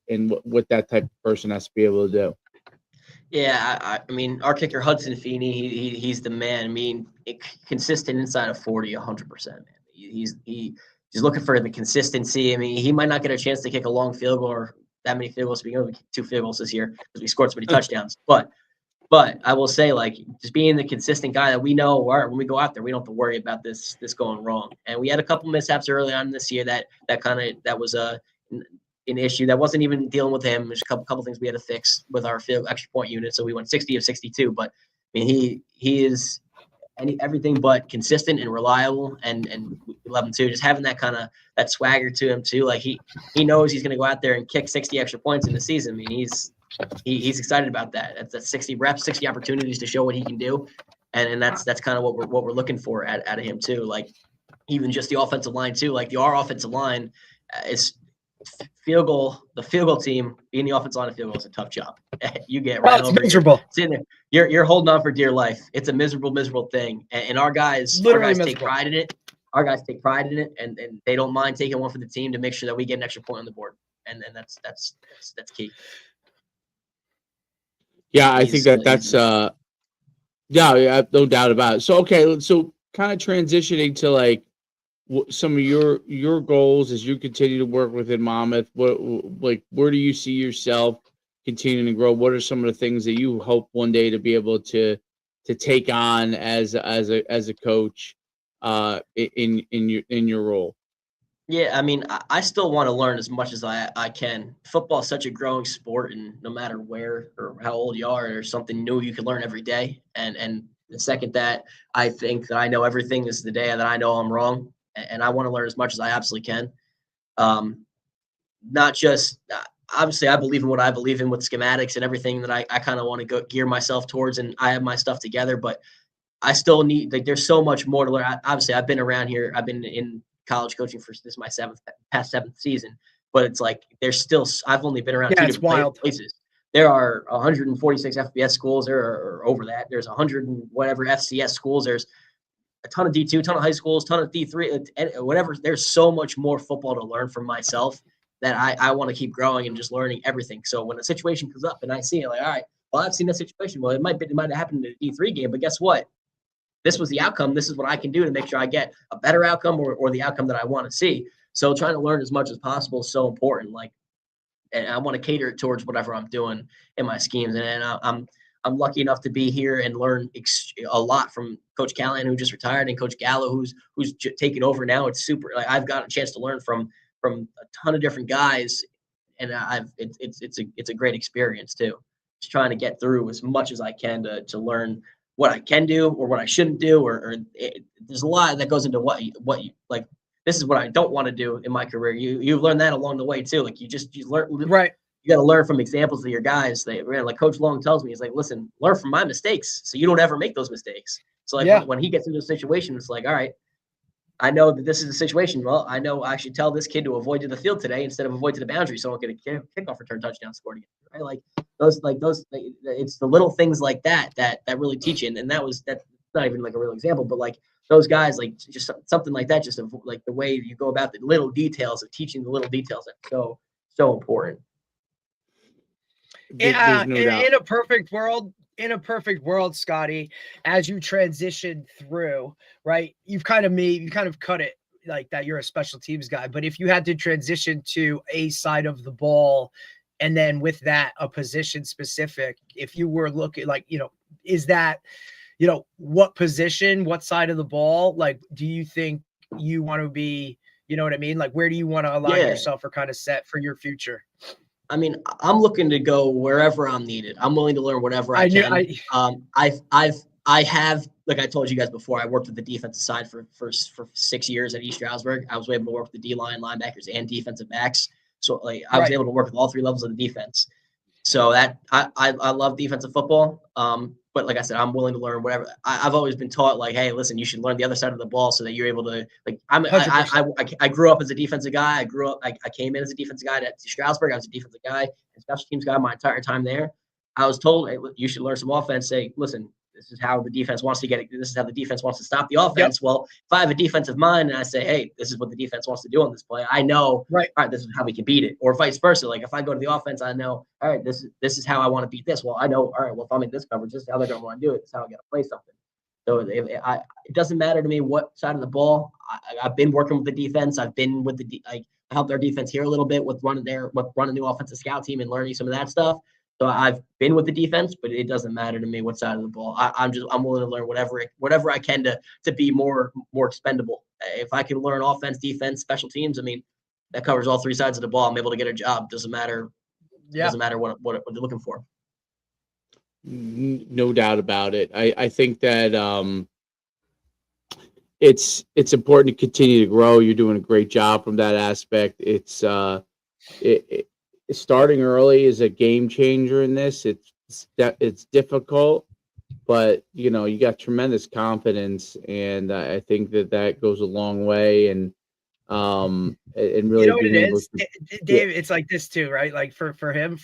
what that type of person has to be able to do? Yeah, I mean, our kicker Hudson Feeney, he's the man. I mean, consistent inside of 40, 100%. Man, he's looking for the consistency. I mean, he might not get a chance to kick a long field goal or that many field goals. We only kicked 2 field goals this year because we scored so many touchdowns. But I will say, like, just being the consistent guy that we know, all right, when we go out there, we don't have to worry about this going wrong. And we had a couple mishaps early on this year that was an issue that wasn't even dealing with him. There's a couple things we had to fix with our field extra point unit. So we went 60 of 62. But I mean, he is everything but consistent and reliable, and we love him too. Just having that kind of that swagger to him too. Like he knows he's going to go out there and kick 60 extra points in the season. I mean, he's excited about that. That's 60 reps, 60 opportunities to show what he can do, and that's kind of what we're looking for out of him too. Like even just the offensive line too. Like our offensive line is the field goal team being the offensive line of field goal is a tough job. You get right It's over miserable. sitting there. You're holding on for dear life. It's a miserable thing. And our guys take pride in it. Our guys take pride in it, and they don't mind taking one for the team to make sure that we get an extra point on the board. And that's key. Yeah, I think that's yeah, no doubt about it. So okay, so kind of transitioning to like some of your goals as you continue to work within Monmouth. What like where do you see yourself continuing to grow, what are some of the things that you hope one day to be able to take on as a coach in your role? Yeah, I mean, I still want to learn as much as I can. Football is such a growing sport, and no matter where or how old you are, there's something new you can learn every day. And the second that I think that I know everything is the day that I know I'm wrong, and I want to learn as much as I absolutely can. Not just obviously, I believe in what I believe in with schematics and everything that I kind of want to go gear myself towards, and I have my stuff together, but I still need, like, there's so much more to learn. Obviously, I've been around here. I've been in college coaching for, this is my seventh season, but it's like there's still, I've only been around Yeah, two it's different wild. places. There are 146 FBS schools. There are over that. There's 100 and whatever FCS schools. There's a ton of D2, a ton of high schools, ton of D3, whatever. There's so much more football to learn from myself that I want to keep growing and just learning everything. So when a situation comes up and I see it, like, all right, well, I've seen that situation. Well, it might have happened in a D3 game, but guess what? This was the outcome. This is what I can do to make sure I get a better outcome or the outcome that I want to see. So trying to learn as much as possible is so important. Like, and I want to cater it towards whatever I'm doing in my schemes. And I'm lucky enough to be here and learn a lot from Coach Callahan, who just retired, and Coach Gallo, who's taking over now. It's super. Like, I've got a chance to learn from a ton of different guys, and it's a great experience too. Just trying to get through as much as I can to learn what I can do or what I shouldn't do, there's a lot that goes into what you like. This is what I don't want to do in my career. You've learned that along the way too. Like you learn, Right. You got to learn from examples of your guys. Like Coach Long tells me, he's like, listen, learn from my mistakes so you don't ever make those mistakes. So like when he gets into a situation, it's like, all right, I know that this is the situation. Well, I know I should tell this kid to avoid to the field today instead of avoid to the boundary, so I don't get a kickoff return touchdown scored again. Right? Like those, it's the little things like that really teach you. And that's not even like a real example, but like those guys, like just something like that, just like the way you go about the little details of teaching the little details. That's so important. There's no doubt. In a perfect world, Scotty, as you transition through, right, you kind of cut it like that. You're a special teams guy, but if you had to transition to a side of the ball, and then with that, a position specific, if you were looking like, is that, what position, what side of the ball, like, do you think you want to be, you know what I mean? Like, where do you want to align yourself or kind of set for your future? I mean, I'm looking to go wherever I'm needed. I'm willing to learn whatever I can. I have, like I told you guys before, I worked with the defensive side for 6 years at East Stroudsburg. I was able to work with the D-line, linebackers, and defensive backs. So like I was able to work with all three levels of the defense. So that I love defensive football. But like I said, I'm willing to learn whatever. I've always been taught, like, hey, listen, you should learn the other side of the ball so that you're able to, like, I grew up as a defensive guy. I came in as a defensive guy at Stroudsburg. I was a defensive guy and special teams guy my entire time there. I was told, hey, you should learn some offense. Say, listen, this is how the defense wants to get it. This is how the defense wants to stop the offense. Yep. Well, if I have a defensive mind and I say, hey, this is what the defense wants to do on this play, I know, all right, this is how we can beat it. Or vice versa. Like if I go to the offense, I know, all right, this is how I want to beat this. Well, I know, all right, well, if I'm in this coverage, this is how they're going to want to do it. This is how I got to play something. So it doesn't matter to me what side of the ball. I've been working with the defense. I've been with I helped our defense here a little bit with running the offensive scout team and learning some of that stuff. So I've been with the defense, but it doesn't matter to me what side of the ball. I'm willing to learn whatever I can to be more expendable. If I can learn offense, defense, special teams, I mean, that covers all three sides of the ball. I'm able to get a job. Doesn't matter. Yeah. Doesn't matter what they're looking for. No doubt about it. I think that it's important to continue to grow. You're doing a great job from that aspect. It's starting early is a game changer in this. It's difficult, but you got tremendous confidence, and I think that goes a long way. And really being able to, Dave, it's like this too, right? Like for him,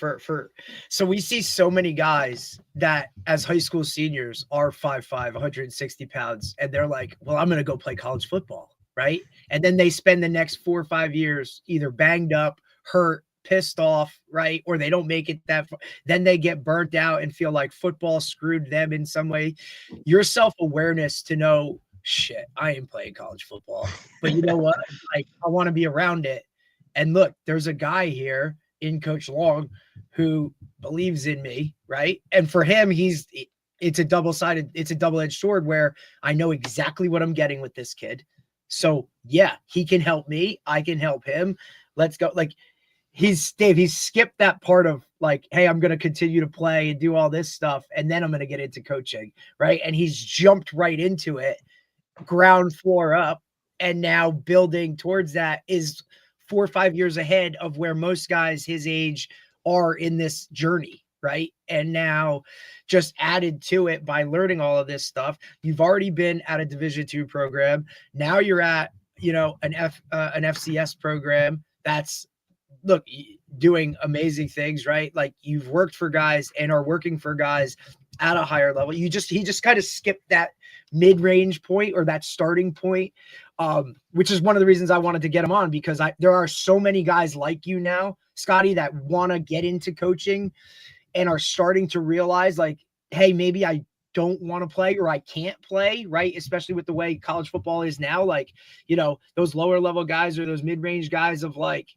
so we see so many guys that as high school seniors are 5'5", 160 pounds, and they're like, well, I'm going to go play college football, right? And then they spend the next 4 or 5 years either banged up, hurt, pissed off, right? Or they don't make it that far. Then they get burnt out and feel like football screwed them in some way. Your self-awareness to know, shit, I ain't playing college football, but you know what? Like, I want to be around it. And look, there's a guy here in Coach Long who believes in me, right? And for him, it's a double-edged sword where I know exactly what I'm getting with this kid. So yeah, he can help me. I can help him. Let's go. Like he's skipped that part of like, hey, I'm going to continue to play and do all this stuff. And then I'm going to get into coaching. Right. And he's jumped right into it, ground floor up. And now building towards that is 4 or 5 years ahead of where most guys his age are in this journey. Right. And now just added to it by learning all of this stuff. You've already been at a Division II program. Now you're at, an FCS program that's doing amazing things, right? Like you've worked for guys and are working for guys at a higher level. He just kind of skipped that mid-range point or that starting point, which is one of the reasons I wanted to get him on, because there are so many guys like you now, Scotty, that want to get into coaching and are starting to realize like, hey, maybe I don't want to play or I can't play, right? Especially with the way college football is now, like, those lower level guys or those mid-range guys of like,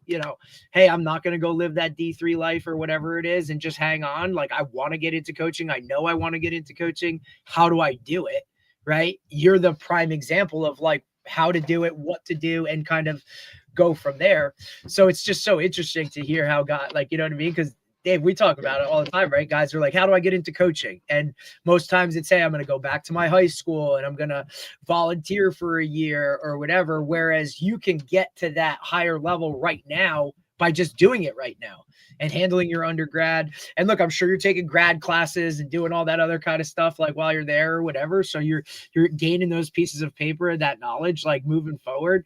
hey, I'm not going to go live that D3 life or whatever it is and just hang on. Like, I want to get into coaching. I know I want to get into coaching. How do I do it? Right? You're the prime example of like how to do it, what to do, and kind of go from there. So it's just so interesting to hear how like, you know what I mean? Because Dave, we talk about it all the time, right? Guys are like, how do I get into coaching? And most times it's, hey, I'm going to go back to my high school and I'm going to volunteer for a year or whatever. Whereas you can get to that higher level right now by just doing it right now and handling your undergrad. And look, I'm sure you're taking grad classes and doing all that other kind of stuff, like while you're there or whatever. So you're gaining those pieces of paper and that knowledge, like moving forward,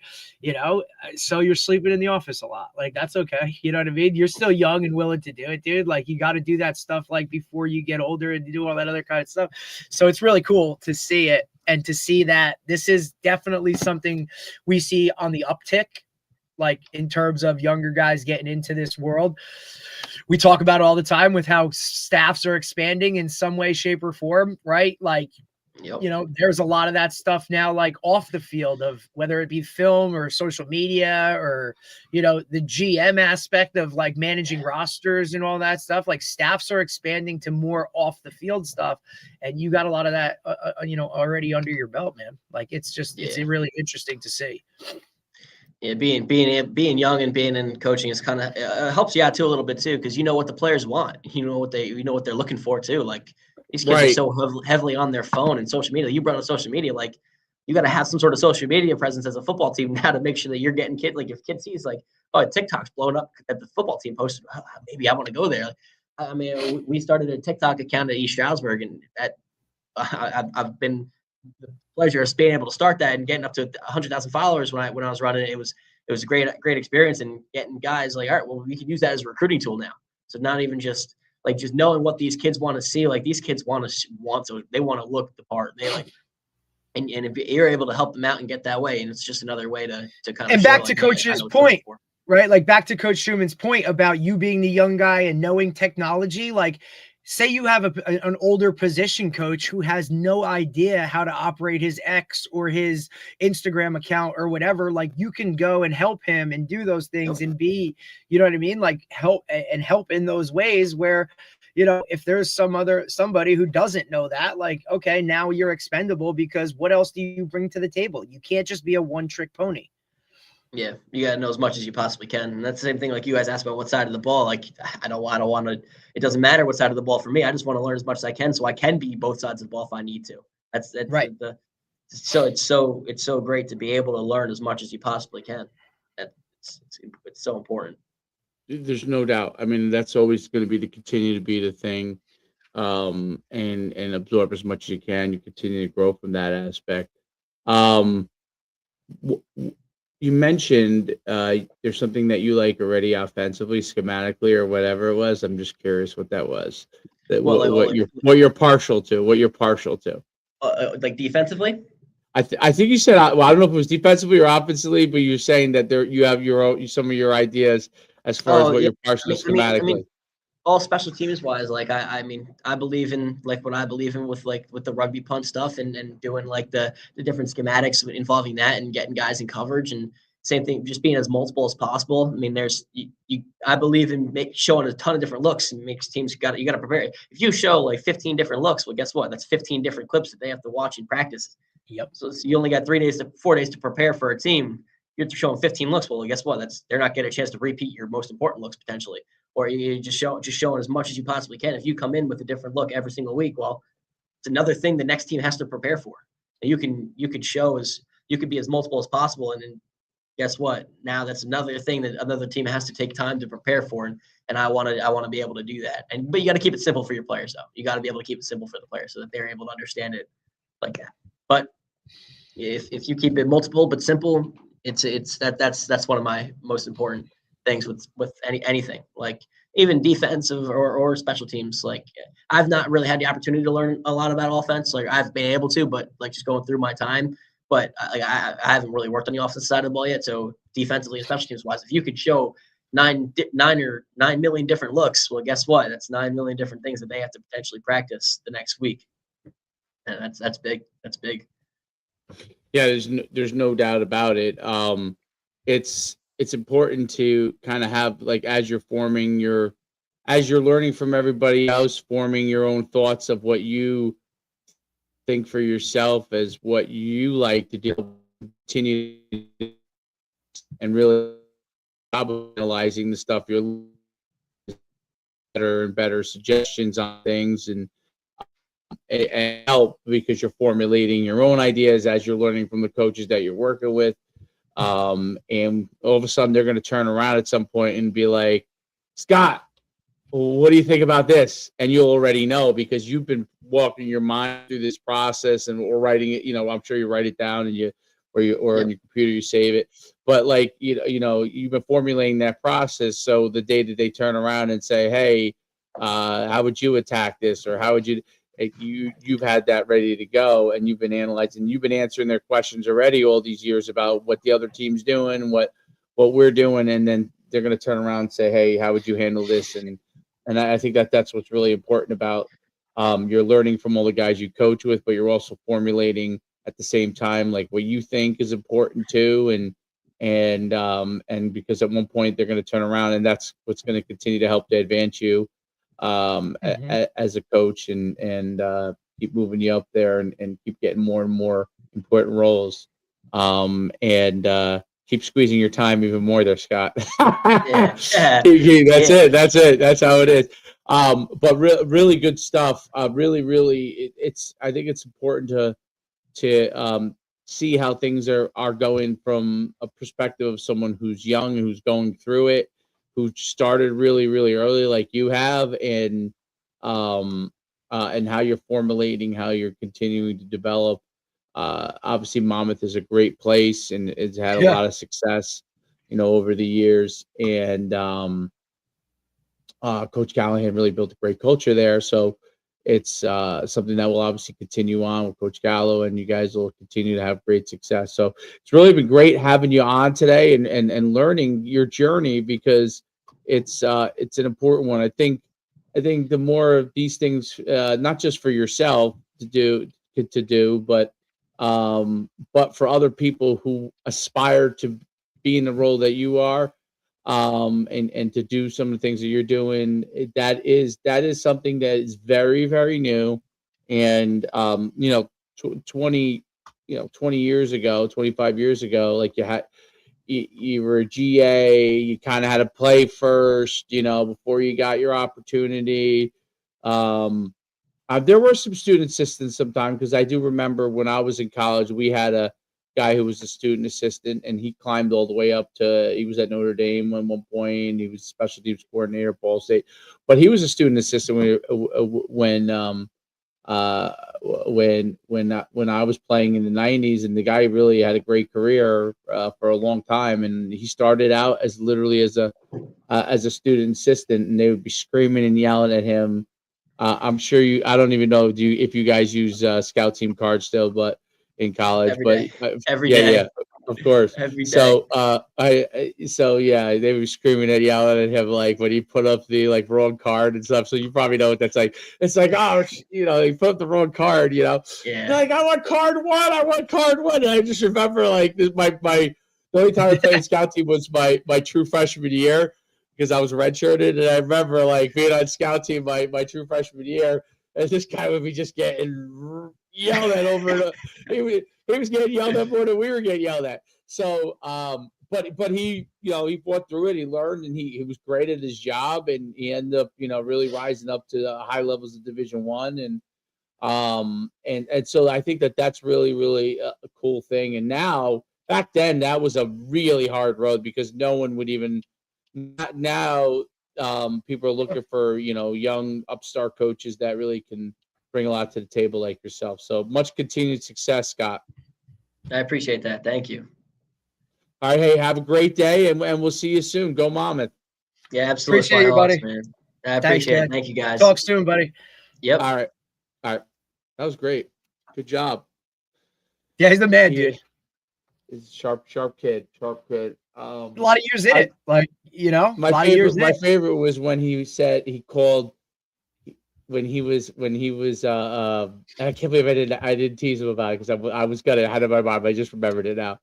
so you're sleeping in the office a lot. Like, that's okay. You know what I mean? You're still young and willing to do it, dude. Like, you got to do that stuff like before you get older and do all that other kind of stuff. So it's really cool to see it and to see that this is definitely something we see on the uptick, like in terms of younger guys getting into this world. We talk about it all the time with how staffs are expanding in some way, shape, or form, right? Like, Yep. There's a lot of that stuff now, like off the field, of whether it be film or social media or, the GM aspect of like managing rosters and all that stuff. Like, staffs are expanding to more off the field stuff. And you got a lot of that, already under your belt, man. Like, it's really interesting to see. Yeah, being young and being in coaching is kind of helps you out too a little bit too, because you know what the players want, you know what they're looking for too. Like, these kids are so heavily on their phone and social media. You brought up social media, like you got to have some sort of social media presence as a football team now to make sure that you're getting kids. Like, if kid sees like, oh, TikTok's blowing up at the football team posted, maybe I want to go there. I mean, we started a TikTok account at East Stroudsburg, and I've been the pleasure of being able to start that and getting up to 100,000 followers when I was running it. It was a great experience, and getting guys like, all right, well, we can use that as a recruiting tool now. So not even just knowing what these kids want to see. Like, these kids they want to look the part. They like, and if you're able to help them out and get that way, and it's just another way to kind of. And back to Coach's point, right? Like, back to Coach Schuman's point about you being the young guy and knowing technology, like, say you have an older position coach who has no idea how to operate his X or his Instagram account or whatever, like, you can go and help him and do those things and be, you know what I mean? Like, help in those ways where, if there's somebody who doesn't know that, like, okay, now you're expendable, because what else do you bring to the table? You can't just be a one-trick pony. Yeah, you gotta know as much as you possibly can, and that's the same thing. Like, you guys asked about what side of the ball. Like, I don't want to. It doesn't matter what side of the ball for me. I just want to learn as much as I can, so I can be both sides of the ball if I need to. That's right. So it's so great to be able to learn as much as you possibly can. It's so important. There's no doubt. I mean, that's always going to continue to be the thing, and absorb as much as you can. You continue to grow from that aspect. You mentioned there's something that you like already offensively, schematically, or whatever it was. I'm just curious what that was. What you're partial to. What you're partial to. Like, defensively. I think you said, well, I don't know if it was defensively or offensively, but you're saying that you have some of your ideas as far as what you're partial schematically. I mean, all special teams wise, like, I mean, I believe in like what I believe in with the rugby punt stuff and doing like the different schematics involving that and getting guys in coverage and same thing, just being as multiple as possible. I mean, I believe in showing a ton of different looks and makes teams you got to prepare. If you show like 15 different looks, well, guess what? That's 15 different clips that they have to watch and practice. Yep. So you only got 4 days to prepare for a team. You're showing 15 looks. Well, guess what? They're not getting a chance to repeat your most important looks potentially, or you just showing as much as you possibly can. If you come in with a different look every single week, well, it's another thing the next team has to prepare for. And you can be as multiple as possible, and then guess what? Now that's another thing that another team has to take time to prepare for, and I want to be able to do that. But you got to keep it simple for your players, though. You got to be able to keep it simple for the players so that they're able to understand it like that. But if you keep it multiple but simple, that's one of my most important things with anything, like even defensive or special teams. Like, I've not really had the opportunity to learn a lot about offense. Like, I've been able to, but like just going through my time. But I haven't really worked on the offensive side of the ball yet. So defensively and special teams wise, if you could show 9 million different looks, well, guess what? That's 9 million different things that they have to potentially practice the next week, and that's big. That's big. Yeah, there's no doubt about it. It's important to kind of have, like, as you're learning from everybody else, forming your own thoughts of what you think for yourself as what you like to do, continue and really analyzing the stuff you're better and better suggestions on things, and help because you're formulating your own ideas as you're learning from the coaches that you're working with. And all of a sudden they're going to turn around at some point and be like, Scott, what do you think about this? And you'll already know because you've been walking your mind through this process or writing it. I'm sure you write it down and yep. On your computer you save it. But like you've been formulating that process. So the day that they turn around and say, hey, how would you attack this, or how would you've had that ready to go, and you've been analyzing, you've been answering their questions already all these years about what the other team's doing, what we're doing, and then they're going to turn around and say, hey, how would you handle this? And I think that's what's really important about you're learning from all the guys you coach with, but you're also formulating at the same time like what you think is important too, and because at one point they're going to turn around, and that's what's going to continue to help to advance you as a coach and keep moving you up there and keep getting more and more important roles, and keep squeezing your time even more there, Scott. That's it. That's how it is. But really good stuff. Really, I think it's important to see how things are going from a perspective of someone who's young, who's going through it, who started really, really early like you have, and how you're formulating, how you're continuing to develop. Obviously, Monmouth is a great place and it's had a lot of success, over the years. And Coach Callahan really built a great culture there. So it's something that will obviously continue on with Coach Gallo, and you guys will continue to have great success. So it's really been great having you on today and learning your journey, because it's an important one. I think the more of these things, not just for yourself to do, but for other people who aspire to be in the role that you are, and to do some of the things that you're doing, that is something that is very, very new. And 20 years ago, 25 years ago, like you were a GA, you kind of had to play first, before you got your opportunity. There were some student assistants sometimes, because I do remember when I was in college, we had a guy who was a student assistant, and he climbed all the way up he was at Notre Dame at one point. He was special teams coordinator at Ball State, but he was a student assistant when I was playing in the 90s, and the guy really had a great career for a long time. And he started out as literally as a student assistant, and they would be screaming and yelling at him. I'm sure I don't even know if you guys use Scout Team cards still, but in college, every day. Yeah, of course. Every day. So they were screaming and yelling at him, like when he put up the wrong card and stuff. So you probably know what that's like. It's like, oh, he put up the wrong card, Yeah. Like, I want card one. And I just remember my The only time I played scout team was my true freshman year because I was redshirted, and I remember like being on scout team my true freshman year, and this guy would be just getting yelled at over. He was getting yelled at more than we were getting yelled at. So, but he he fought through it. He learned, and he was great at his job, and he ended up really rising up to the high levels of Division One, and so I think that's really a cool thing. And now back then that was a really hard road because no one would even now people are looking for young upstart coaches that really can bring a lot to the table like yourself. So much continued success, Scott. I appreciate that. Thank you. All right, hey, have a great day, and we'll see you soon. Go Monmouth. Yeah, absolutely. Appreciate you, buddy. Man. I appreciate Thanks, it. Thank you, guys. Talk soon, buddy. Yep. All right. That was great. Good job. Yeah, he's the man, dude. He's a sharp kid. A lot of years in it, like My favorite was when he said he called when he was I can't believe I didn't tease him about it because I was gonna had it in my mind, but I just remembered it now.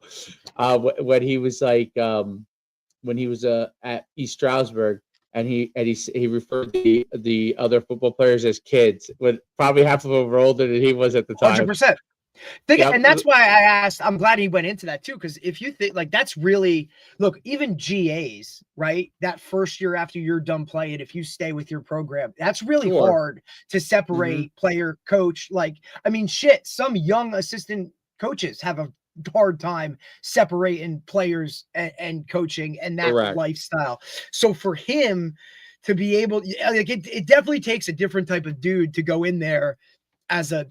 When he was like when he was at East Stroudsburg. And he referred to the other football players as kids, when probably half of them were older than he was at the time. 100%. And that's why I asked. I'm glad he went into that too, because if you think like that's really even GAs, right? That first year after you're done playing, if you stay with your program, that's really hard to separate player, coach. Like, I mean, shit, some young assistant coaches have a hard time separating players and coaching and that lifestyle. So for him to be able, like, it definitely takes a different type of dude to go in there as a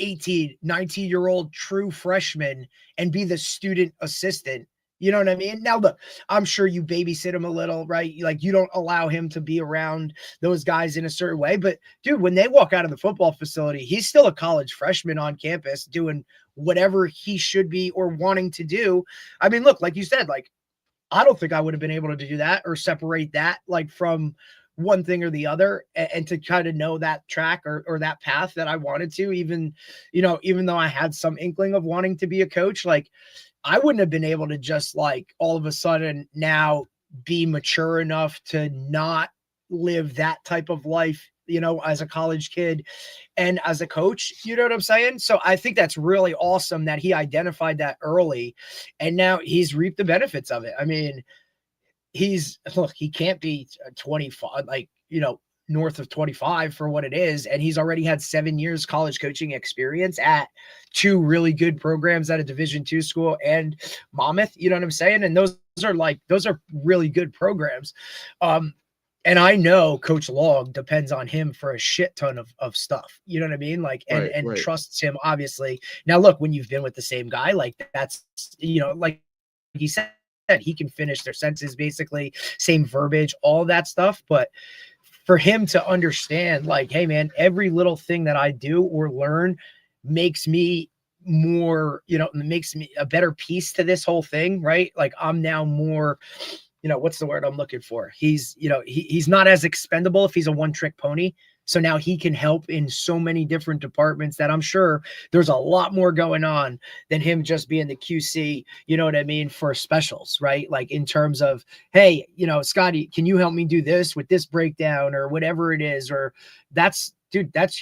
18, 19-year-old true freshman and be the student assistant. You know what I mean? Now, look, I'm sure you babysit him a little, right? Like, you don't allow him to be around those guys in a certain way. But, dude, when they walk out of the football facility, he's still a college freshman on campus doing whatever he should be or wanting to do. I mean, look, like you said, like, I don't think I would have been able to do that or separate that, like, from one thing or the other, and to kind of know that track or that path that I wanted to, even though I had some inkling of wanting to be a coach, like, I wouldn't have been able to just like all of a sudden now be mature enough to not live that type of life, as a college kid and as a coach, you know what I'm saying? So I think that's really awesome that he identified that early and now he's reaped the benefits of it. I mean, he can't be 25, like, north of 25 for what it is. And he's already had 7 years college coaching experience at two really good programs at a Division II school and Monmouth, you know what I'm saying? And those are really good programs. And I know Coach Long depends on him for a shit ton of stuff. You know what I mean? Like, and trusts him, obviously. Now, look, when you've been with the same guy, like that's, like he said, he can finish their sentences, basically same verbiage, all that stuff. But for him to understand, like, hey man, every little thing that I do or learn makes me more, makes me a better piece to this whole thing, right? Like, I'm now more, what's the word I'm looking for? He's, he's not as expendable if he's a one-trick pony. So now he can help in so many different departments that I'm sure there's a lot more going on than him just being the QC, you know what I mean, for specials, right? Like, in terms of, hey, Scotty, can you help me do this with this breakdown or whatever it is? Or that's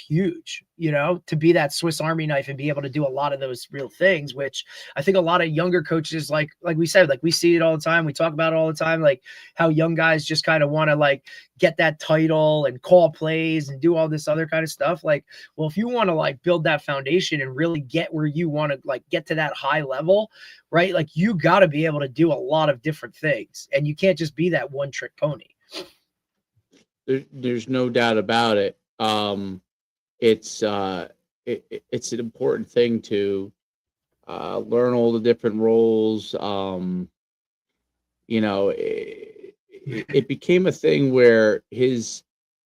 huge, to be that Swiss Army knife and be able to do a lot of those real things, which I think a lot of younger coaches, like we said, like we see it all the time. We talk about it all the time, like how young guys just kind of want to like get that title and call plays and do all this other kind of stuff. Like, well, if you want to like build that foundation and really get where you want to like get to that high level, right? Like, you got to be able to do a lot of different things and you can't just be that one trick pony. There's no doubt about it. It's an important thing to learn all the different roles. It became a thing where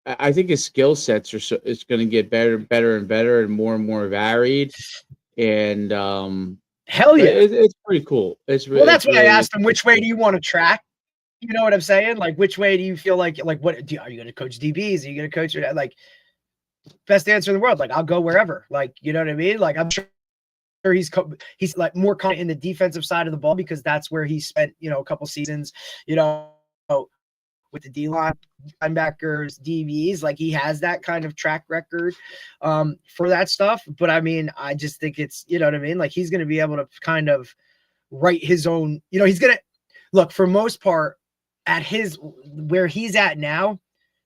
I think his skill sets it's going to get better and better and more varied. And hell yeah, it's pretty cool. It's really, well, that's why I asked him, which way do you want to track? You know what I'm saying? Like, which way do you feel like what are you going to coach DBs? Are you going to coach like best answer in the world? Like, I'll go wherever, like, you know what I mean? Like, I'm sure he's like more confident in the defensive side of the ball because that's where he spent, you know, a couple seasons, you know, with the D-line, linebackers, DBs. Like he has that kind of track record for that stuff. But I mean, I just think it's, you know what I mean? Like he's going to be able to kind of write his own, you know, he's going to look for most part at his, where he's at now.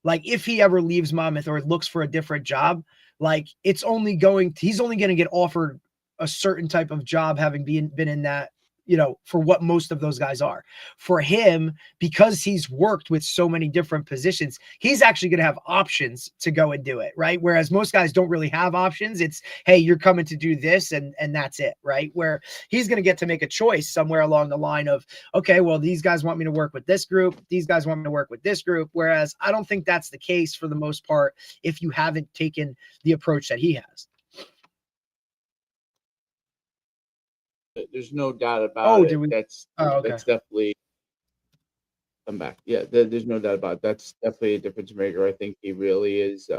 Like if he ever leaves Monmouth or looks for a different job, like he's only going to get offered a certain type of job having been in that, you know, for what most of those guys are. For him, because he's worked with so many different positions, he's actually going to have options to go and do it, right? Whereas most guys don't really have options. It's, hey, you're coming to do this and that's it, right? Where he's going to get to make a choice somewhere along the line of, okay, well, these guys want me to work with this group. These guys want me to work with this group. Whereas I don't think that's the case for the most part if you haven't taken the approach that he has. There's no doubt about Oh, it. did we? That's Oh, okay. that's definitely come back. Yeah, there's no doubt about it. That's definitely a difference maker. I think he really is.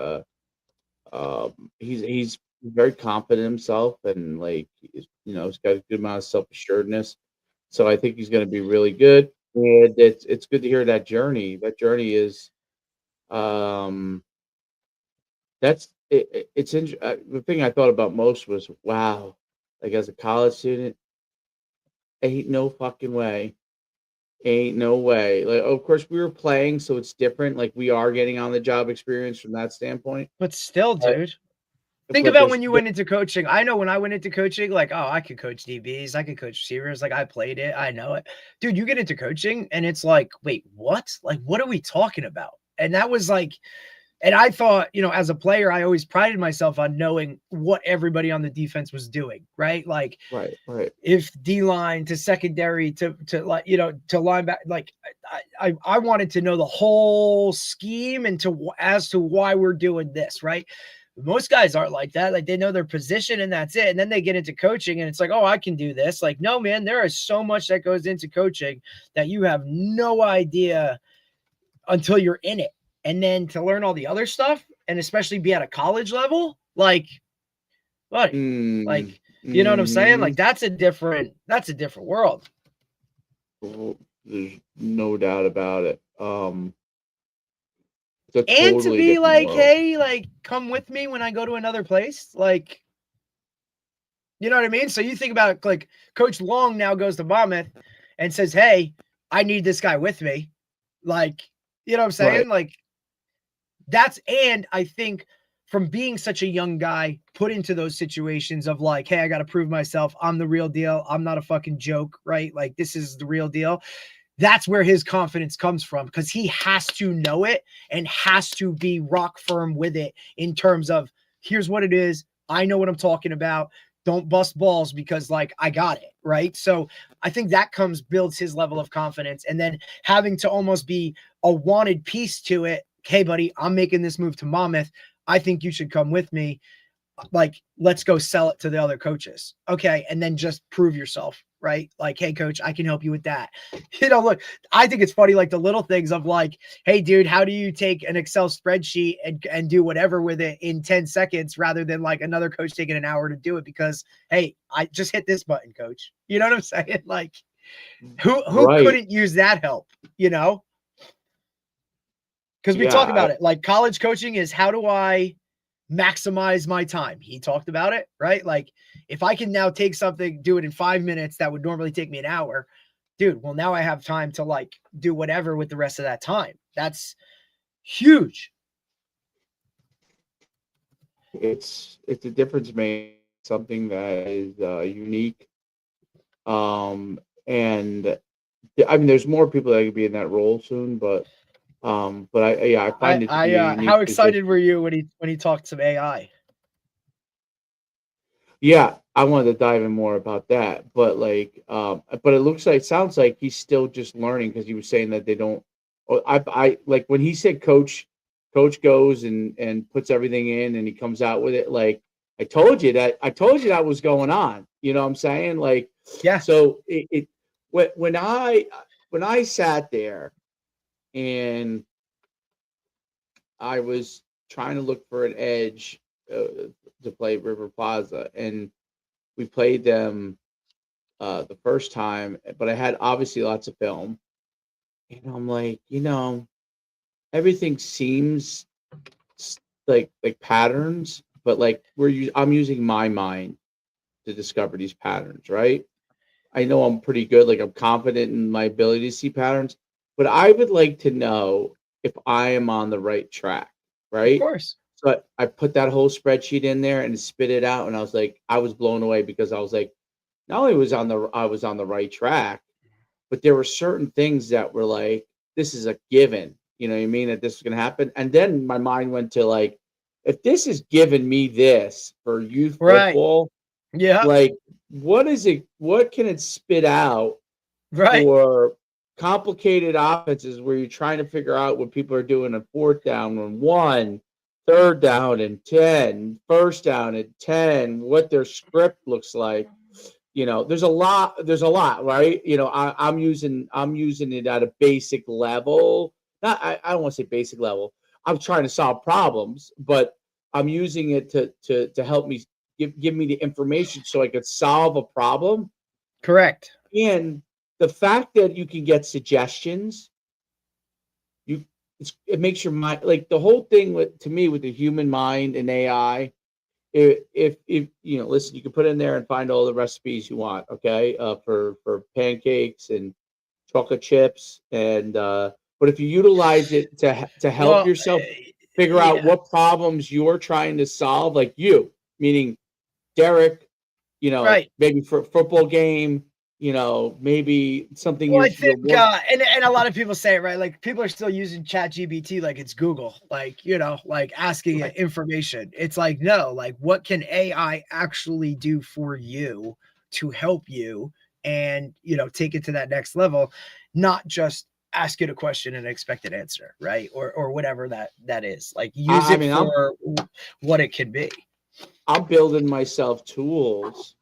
He's very confident in himself, and like you know, he's got a good amount of self assuredness. So I think he's going to be really good. And it's good to hear that journey. That journey is um it's the thing I thought about most was wow, like as a college student, ain't no fucking way. Ain't no way. Like, of course, we were playing, so it's different. Like, we are getting on the job experience from that standpoint. But still, But, dude, think but about when you went into coaching. I know when I went into coaching, like, oh, I could coach DBs, I could coach receivers. Like, I played it, I know it. Dude, you get into coaching and it's like, wait, what? Like, what are we talking about? And that was like, and I thought, you know, as a player, I always prided myself on knowing what everybody on the defense was doing, right? Like, right. if D line to secondary to like, you know, to linebacker, like I wanted to know the whole scheme and as to why we're doing this, right? Most guys aren't like that. Like they know their position and that's it. And then they get into coaching and it's like, oh, I can do this. Like, no, man, there is so much that goes into coaching that you have no idea until you're in it. And then to learn all the other stuff and especially be at a college level, like, buddy, like, you know what I'm saying? Like that's a different world. Well, there's no doubt about it. It's a And to totally be different like, world. hey, like come with me when I go to another place. Like, you know what I mean? So you think about like Coach Long now goes to Monmouth and says, hey, I need this guy with me. Like, you know what I'm saying? Right. Like and I think from being such a young guy put into those situations of like, hey, I got to prove myself. I'm the real deal. I'm not a fucking joke, right? Like this is the real deal. That's where his confidence comes from because he has to know it and has to be rock firm with it in terms of here's what it is. I know what I'm talking about. Don't bust balls because like I got it. Right. So I think that builds his level of confidence and then having to almost be a wanted piece to it. Hey, buddy, I'm making this move to Monmouth. I think you should come with me. Like, let's go sell it to the other coaches. Okay. And then just prove yourself, right? Like, hey, coach, I can help you with that. You know, look, I think it's funny, like the little things of like, hey, dude, how do you take an Excel spreadsheet and do whatever with it in 10 seconds rather than like another coach taking an hour to do it? Because, hey, I just hit this button, coach. You know what I'm saying? Like, who Right. couldn't use that help, you know? Because we talk about it. Like, college coaching is how do I maximize my time. He talked about it, right? Like if I can now take something, do it in 5 minutes that would normally take me an hour, dude, well now I have time to like do whatever with the rest of that time. That's huge. It's a difference made something that is unique. And I mean there's more people that could be in that role soon, but I find it to be a How unique excited position. were you when he talked some AI? Yeah, I wanted to dive in more about that, but but it sounds like he's still just learning because he was saying that they don't. Oh, I like when he said coach goes and puts everything in and he comes out with it. Like I told you that was going on. You know what I'm saying? Like, Yeah. so when I sat there and I was trying to look for an edge to play River Plaza and we played them the first time, but I had obviously lots of film, and I'm like, everything seems like patterns, but like I'm using my mind to discover these patterns, right? I know I'm pretty good, like I'm confident in my ability to see patterns, but I would like to know if I am on the right track, Of right? course. So I put that whole spreadsheet in there and spit it out, and I was blown away because I was like, not only I was on the right track, but there were certain things that were like, this is a given, you know what I mean, that this is gonna happen. And then my mind went to like, if this is giving me this for youth Right. football, Yeah. like what can it spit out Right. for complicated offenses where you're trying to figure out what people are doing on fourth down and 1, third down and 10, first down and 10, what their script looks like. There's a lot, right? I'm using it at a basic level. Not I don't want to say basic level. I'm trying to solve problems, but I'm using it to help me give me the information so I could solve a problem. Correct. And the fact that you can get suggestions, it makes your mind, like the whole thing with the human mind and AI. If listen, you can put in there and find all the recipes you want, okay, for pancakes and chocolate chips, and but if you utilize it to help Well, yourself figure out yeah. what problems you're trying to solve, like you, meaning Derek, Right. maybe for a football game, maybe something Well, I you're think, and a lot of people say it, right? Like people are still using ChatGPT like it's Google, like, like asking it right, information. It's like, no, like what can AI actually do for you to help you and, take it to that next level, not just ask it a question and expect an answer, right? Or whatever that is. Like use I it mean, for what it can be. I'm building myself tools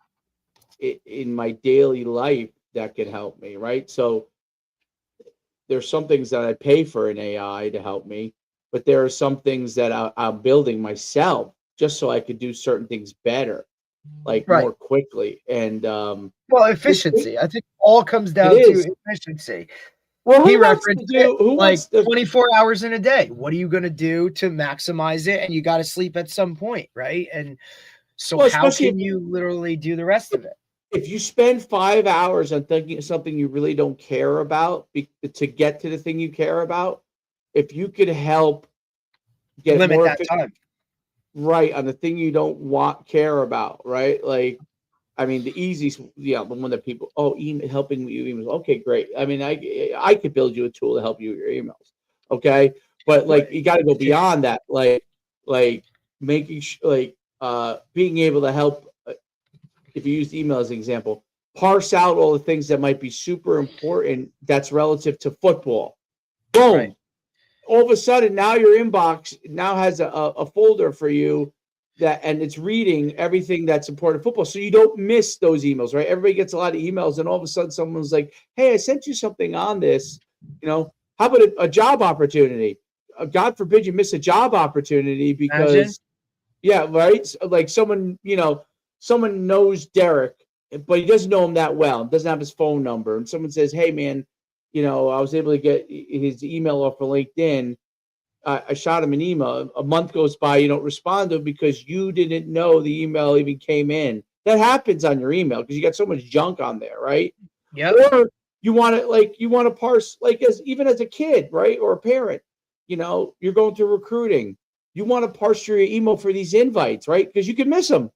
in my daily life that can help me, right? So there's some things that I pay for an AI to help me, but there are some things that I'm building myself just so I could do certain things better, like Right. more quickly. And Well, just efficiency. I think all comes it down to is. efficiency. Well, He who wants to referenced it do? Who like wants to? 24 hours in a day. What are you going to do to maximize it? And you got to sleep at some point, right? And so, Well, how especially can you literally do the rest of it? if you spend 5 hours on thinking of something you really don't care about to get to the thing you care about, if you could help get Limit more that efficient, time. right, on the thing you don't care about, right? Like, I mean, the easiest, the one that people, email, helping with your emails. Okay, great. I mean, I could build you a tool to help you with your emails. Okay, but Well, like you got to go beyond that, like making like being able to help. If you use email as an example, parse out all the things that might be super important that's relative to football. right. Boom. All of a sudden, now your inbox now has a folder for you and it's reading everything that's important to football. So you don't miss those emails, right? Everybody gets a lot of emails, and all of a sudden someone's like, hey, I sent you something on this. How about a job opportunity? God forbid you miss a job opportunity Imagine. because yeah, right. Like someone knows Derek, but he doesn't know him that well. Doesn't have his phone number, and someone says, "Hey, man, I was able to get his email off of LinkedIn. I shot him an email. A month goes by, you don't respond to him because you didn't know the email even came in. That happens on your email because you got so much junk on there, right? Yep. Or you want to parse even as a kid, right, or a parent. You're going through recruiting. You want to parse your email for these invites, right? Because you can miss them.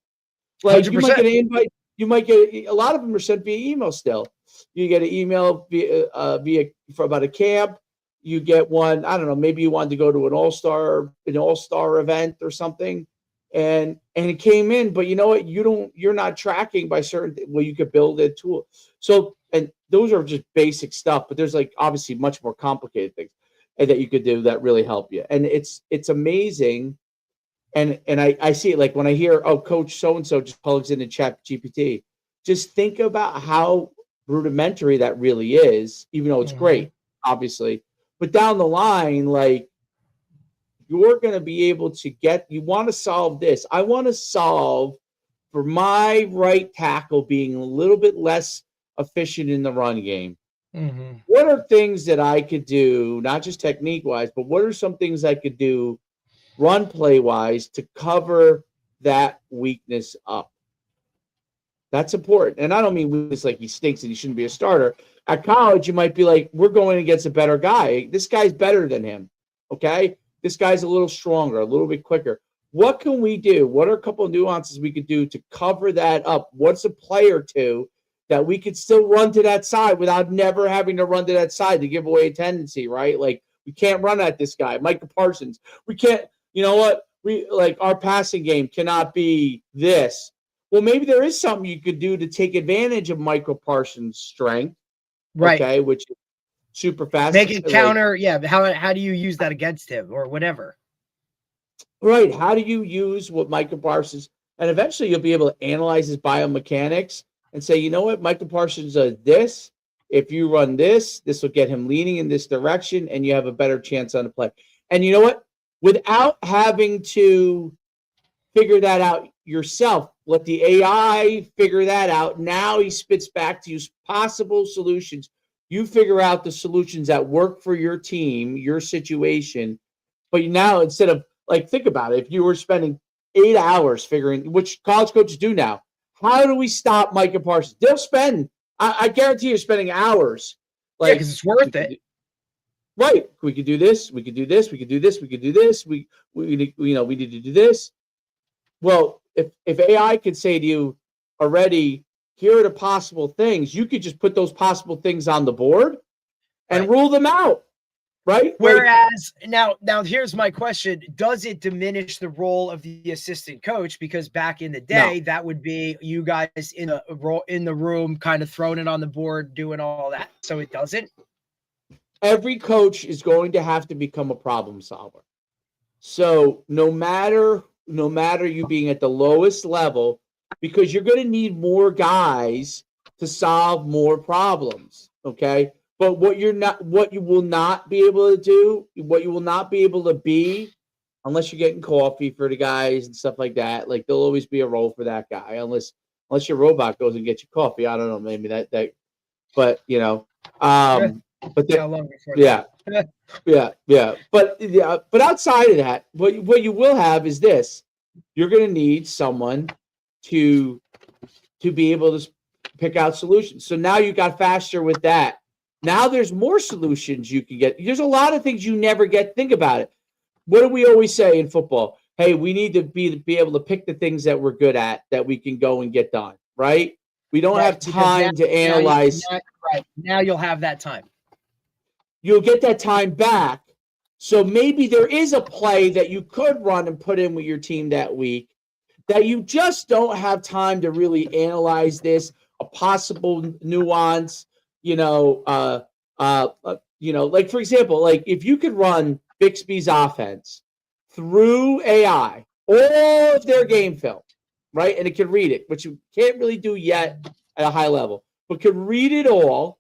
Like you might 100%. get an invite. You might get a lot of them are sent via email still. You get an email via for about a camp. You get one. I don't know. Maybe you wanted to go to an all-star event or something, and it came in. But you know what? You're not tracking by certain. Well, you could build a tool. So and those are just basic stuff. But there's like obviously much more complicated things that you could do that really help you. And it's amazing. And I see it like when I hear, coach so and so just plugs into Chat GPT. Just think about how rudimentary that really is, even though it's Mhm. great, obviously. But down the line, like you're going to be able to you want to solve this. I want to solve for my right tackle being a little bit less efficient in the run game, what are things that I could do, not just technique wise, but what are some things I could do run play wise to cover that weakness up? That's important. And I don't mean weakness like he stinks and he shouldn't be a starter. At college, you might be like, we're going against a better guy. This guy's better than him. Okay. This guy's a little stronger, a little bit quicker. What can we do? What are a couple of nuances we could do to cover that up? What's a play or two that we could still run to that side without never having to run to that side to give away a tendency, right? Like, we can't run at this guy, Micah Parsons. We can't, you know what? We like our passing game cannot be this. Well, maybe there is something you could do to take advantage of Michael Parsons' strength, Right. okay, which is super fast. Make it counter. Yeah. How do you use that against him or whatever? Right. How do you use what Michael Parsons, and eventually you'll be able to analyze his biomechanics and say, you know what, Michael Parsons does this. If you run this will get him leaning in this direction, and you have a better chance on the play. And you know what? Without having to figure that out yourself, let the AI figure that out. Now he spits back to you possible solutions. You figure out the solutions that work for your team, your situation. But now, instead of, like, think about it. If you were spending 8 hours figuring, which college coaches do now, how do we stop Micah Parsons? They'll spend, I guarantee you're spending hours. Like, because it's worth it. Right. We could do this. We could do this. We could do this. We could do this. We need to do this. Well, if AI could say to you already, here are the possible things, you could just put those possible things on the board and rule them out. Right. Whereas now here's my question. Does it diminish the role of the assistant coach? Because back in the day, that would be you guys in the room, kind of throwing it on the board, doing all that. So it doesn't. Every coach is going to have to become a problem solver. So no matter you being at the lowest level, because you're going to need more guys to solve more problems. Okay. But what you will not be able to do, what you will not be able to be, unless you're getting coffee for the guys and stuff like that, like there'll always be a role for that guy, unless your robot goes and gets you coffee. I don't know, maybe that, but you know, but yeah. But outside of that, what you will have is this: you're going to need someone to be able to pick out solutions. So now you got faster with that. Now there's more solutions you can get. There's a lot of things you never get. Think about it. What do we always say in football? Hey, we need to be able to pick the things that we're good at that we can go and get done, right? We don't have time to analyze. Now you'll have that time. You'll get that time back. So maybe there is a play that you could run and put in with your team that week that you just don't have time to really analyze this, a possible nuance. Like, for example, like if you could run Bixby's offense through AI, all of their game film, right? And it can read it, which you can't really do yet at a high level, but could read it all,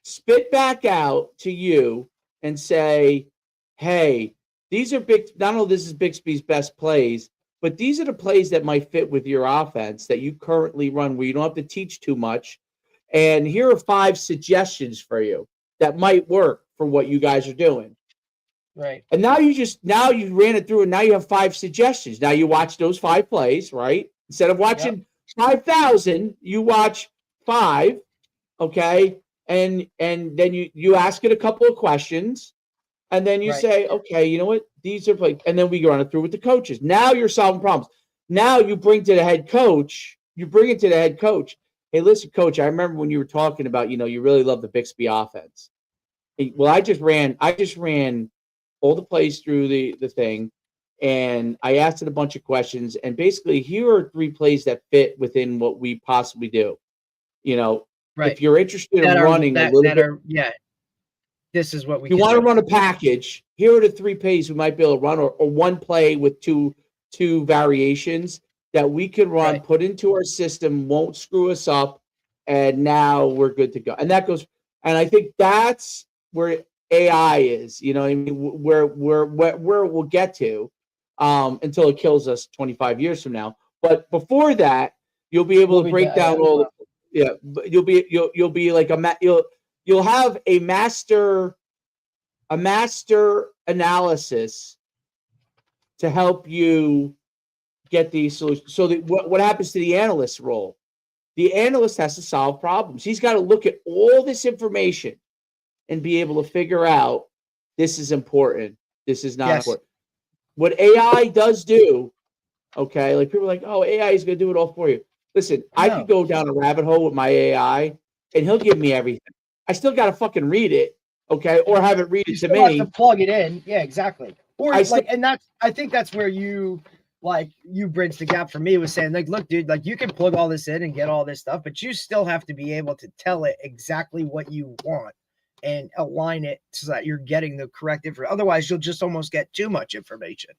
spit back out to you and say, hey, these are not only this is Bixby's best plays, but these are the plays that might fit with your offense that you currently run where you don't have to teach too much. And here are 5 suggestions for you that might work for what you guys are doing. Right. And now you ran it through and now you have 5 suggestions. Now you watch those 5 plays, right? Instead of watching 5,000, you watch 5, okay? And then you ask it a couple of questions, and then you say, okay, you know what? These are plays. And then we run it through with the coaches. Now you're solving problems. Now you bring it to the head coach. Hey, listen, coach, I remember when you were talking about, you really love the Bixby offense. Well, I just ran all the plays through the thing, and I asked it a bunch of questions, and basically here are 3 plays that fit within what we possibly do. If you're interested in running a little bit, this is what we. You want to run a package. Here are the 3 plays we might be able to run, or 1 play with two variations that we can run, put into our system, won't screw us up, and now we're good to go. And that goes, and I think that's where AI is, where we'll get to until it kills us 25 years from now. But before that, you'll be able to break down all the, but you'll be like you'll have a master analysis to help you get these solutions. So what happens to the analyst role? The analyst has to solve problems. He's got to look at all this information and be able to figure out this is important, this is not important. What AI does do, okay, like people are like, oh, AI is going to do it all for you. Listen, I could go down a rabbit hole with my AI and he'll give me everything. I still got to fucking read it, okay, or have it read it to me. You have to plug it in. Yeah, exactly. Or I think that's where you bridge the gap for me, was saying, like, look, dude, like, you can plug all this in and get all this stuff, but you still have to be able to tell it exactly what you want and align it so that you're getting the correct information. Otherwise, you'll just almost get too much information.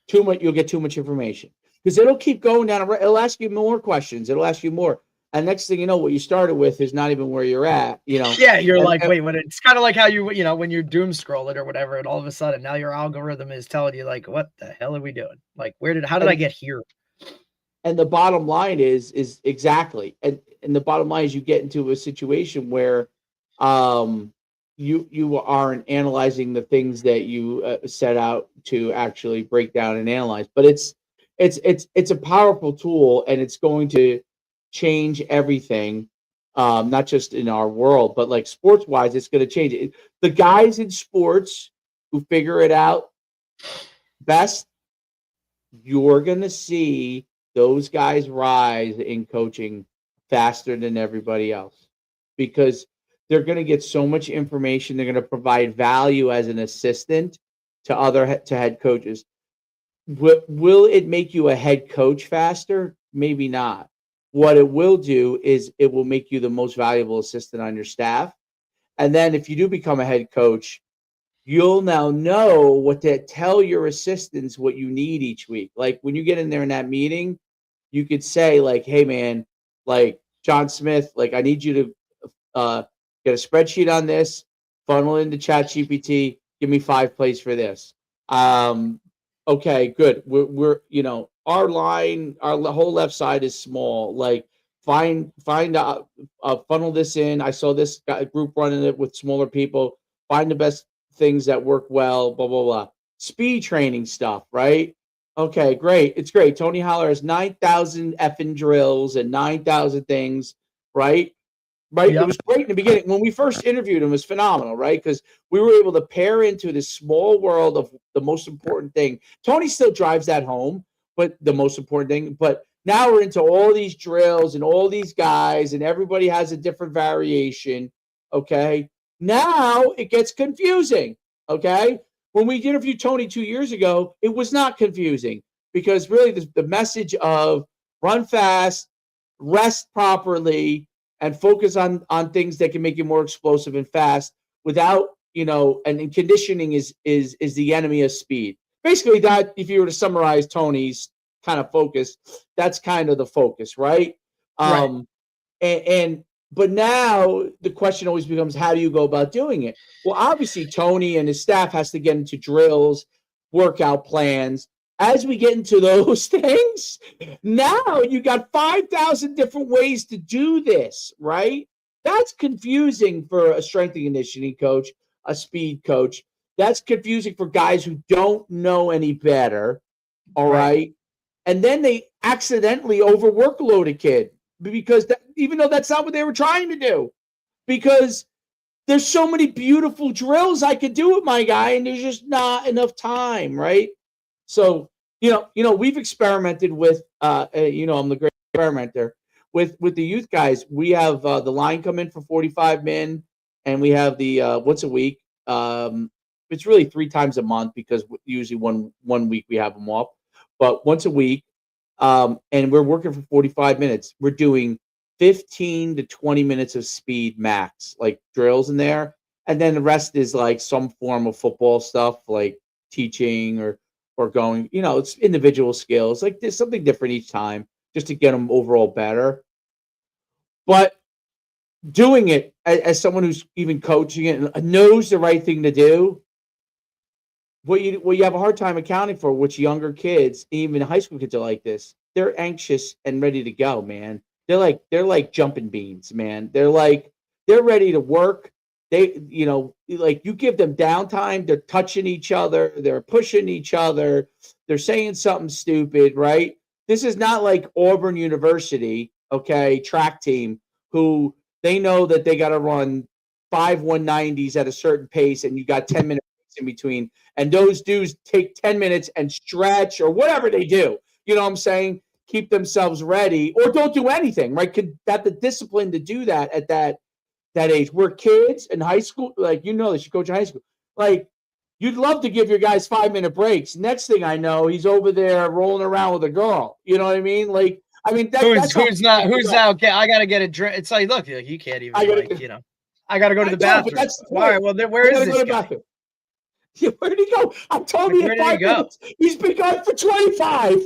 You'll get too much information because it'll keep going down. It'll ask you more questions. It'll ask you more. And next thing you know, what you started with is not even where you're at, you know? Yeah. You're wait, when it's kind of like how when you're doom scrolling or whatever, and all of a sudden now your algorithm is telling you, like, what the hell are we doing? Like, how did I get here? And the bottom line is exactly. And the bottom line is you get into a situation where, you aren't analyzing the things that you set out to actually break down and analyze. But it's a powerful tool, and it's going to change everything, not just in our world, but like sports wise, it's going to change it. The guys in sports who figure it out best, you're going to see those guys rise in coaching faster than everybody else, because they're going to get so much information. They're going to provide value as an assistant to head coaches. Will it make you a head coach faster? Maybe not. What it will do is it will make you the most valuable assistant on your staff. And then if you do become a head coach, you'll now know what to tell your assistants what you need each week. Like when you get in there in that meeting, you could say, like, hey man, like John Smith, like I need you to get a spreadsheet on this, funnel into ChatGPT, give me 5 plays for this. Okay, good. We're our line, our whole left side is small. Like find funnel this in. I saw this group running it with smaller people. Find the best things that work well, blah, blah, blah. Speed training stuff, right? Okay, great. It's great. Tony Holler has 9,000 effing drills and 9,000 things, right? Right. Yep. It was great in the beginning. When we first interviewed him, it was phenomenal, right? Because we were able to pair into this small world of the most important thing. Tony still drives that home, but the most important thing. But now we're into all these drills and all these guys, and everybody has a different variation. Okay. Now it gets confusing. Okay. When we interviewed Tony 2 years ago, it was not confusing, because really the message of run fast, rest properly, and focus on things that can make you more explosive and fast without, and conditioning is the enemy of speed. Basically, that, if you were to summarize Tony's kind of focus, that's kind of the focus, right? Right. But now the question always becomes, how do you go about doing it? Well, obviously Tony and his staff has to get into drills, workout plans. As we get into those things, now you got 5,000 different ways to do this, right? That's confusing for a strength and conditioning coach, a speed coach. That's confusing for guys who don't know any better, all right? And then they accidentally overworkload a kid, because even though that's not what they were trying to do, because there's so many beautiful drills I could do with my guy, and there's just not enough time, right? So, we've experimented with, I'm the great experimenter with the youth guys. We have the line come in for 45 min, and we have the once a week. It's really 3 times a month, because usually one week we have them off, but once a week. And we're working for 45 minutes. We're doing 15 to 20 minutes of speed max, like drills in there. And then the rest is like some form of football stuff, like teaching or going, it's individual skills. Like there's something different each time, just to get them overall better. But doing it as someone who's even coaching it and knows the right thing to do, what you have a hard time accounting for, which younger kids, even high school kids, are like this. they're anxious and ready to go, man. They're like jumping beans, man. They're ready to work. They, like you give them downtime, they're touching each other, they're pushing each other, they're saying something stupid, right? This is not like Auburn University, okay, track team, who they know that they got to run 5 190s at a certain pace and you got 10 minutes in between. And those dudes take 10 minutes and stretch or whatever they do. You know what I'm saying? Keep themselves ready or don't do anything, right? Could that the discipline to do that at that age? We're kids in high school, like this, you coach in high school. Like, you'd love to give your guys 5-minute breaks. Next thing I know, he's over there rolling around with a girl. You know what I mean? Like, I mean, that's who's not okay. I gotta get a drink. It's like, look, you can't even I gotta go to the bathroom. But that's the point. All right, well, where is this guy? Yeah, where'd he go? I told you in 5 minutes. He's been gone for 25.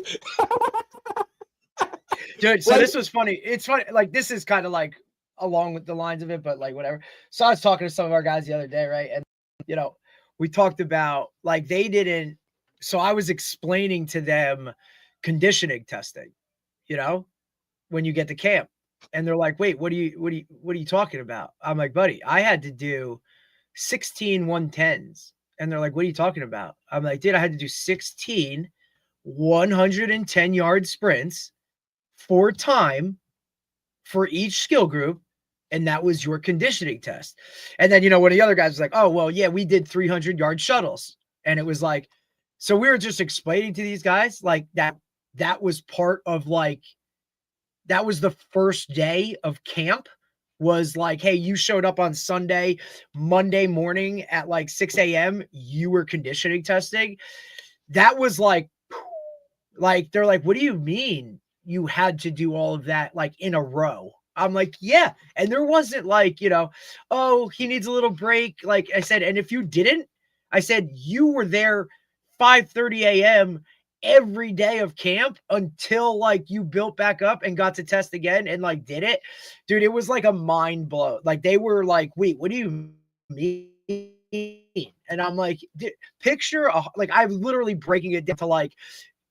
Dude, so this was funny. It's funny. Like, this is kind of like along with the lines of it, but like whatever. So I was talking to some of our guys the other day, right? And, we talked about like they didn't. So I was explaining to them conditioning testing, when you get to camp. And they're like, wait, what are you talking about? I'm like, buddy, I had to do 16 110s. And they're like, what are you talking about? I'm like, dude, I had to do 16 110-yard sprints for time for each skill group. And that was your conditioning test. And then, one of the other guys was like, oh, well, yeah, we did 300-yard shuttles. And it was like, so we were just explaining to these guys like that was part of like, that was the first day of camp. Was like, hey, you showed up on Sunday, Monday morning at like 6 a.m. You were conditioning testing. That was like they're like, what do you mean you had to do all of that like in a row? I'm like, yeah. And there wasn't like, oh, he needs a little break. Like I said, and if you didn't, I said, you were there 5:30 a.m. every day of camp until like you built back up and got to test again and like did it. Dude, it was like a mind blow. Like they were like, wait, what do you mean? And I'm like, picture like I'm literally breaking it down to like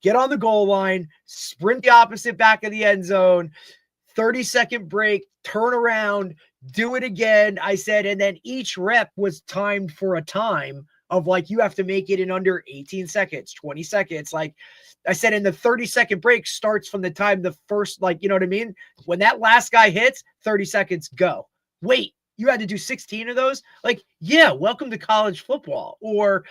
get on the goal line, sprint the opposite back of the end zone, 30-second break, turn around, do it again. I said, and then each rep was timed for a time of like, you have to make it in under 18 seconds, 20 seconds. Like I said, and the 30-second break starts from the time the first, like, you know what I mean? When that last guy hits, 30 seconds, go. Wait, you had to do 16 of those? Like, yeah, welcome to college football. Or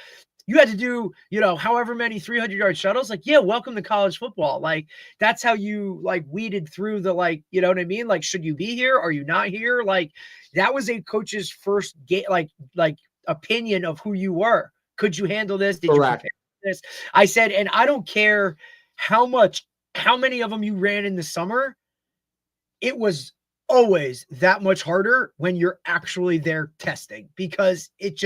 you had to do, however many 300-yard shuttles. Like, yeah, welcome to college football. Like, that's how you like weeded through the, like, you know what I mean? Like, should you be here? Are you not here? Like, that was a coach's first game, like opinion of who you were. Could you handle this? Did Correct. You prepare this? I said, and I don't care how many of them you ran in the summer. It was always that much harder when you're actually there testing because it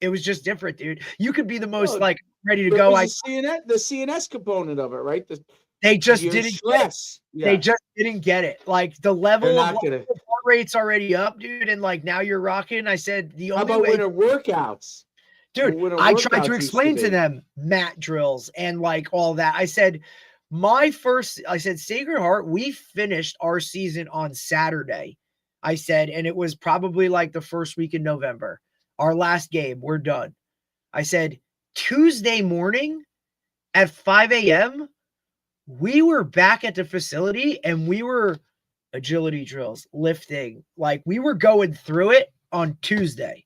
was just different, dude. You could be the most like ready to go. The CNS component of it, right? They just didn't stress. They just didn't get it. Like the level of heart rate's already up, dude. And like now you're rocking. I said the only way. How about winter workouts? Dude, I tried to explain to them mat drills and like all that. I said, Sacred Heart, we finished our season on Saturday. I said, and it was probably like the first week in November. Our last game, we're done. I said, Tuesday morning at 5 a.m., we were back at the facility and we were agility drills, lifting. Like we were going through it on Tuesday.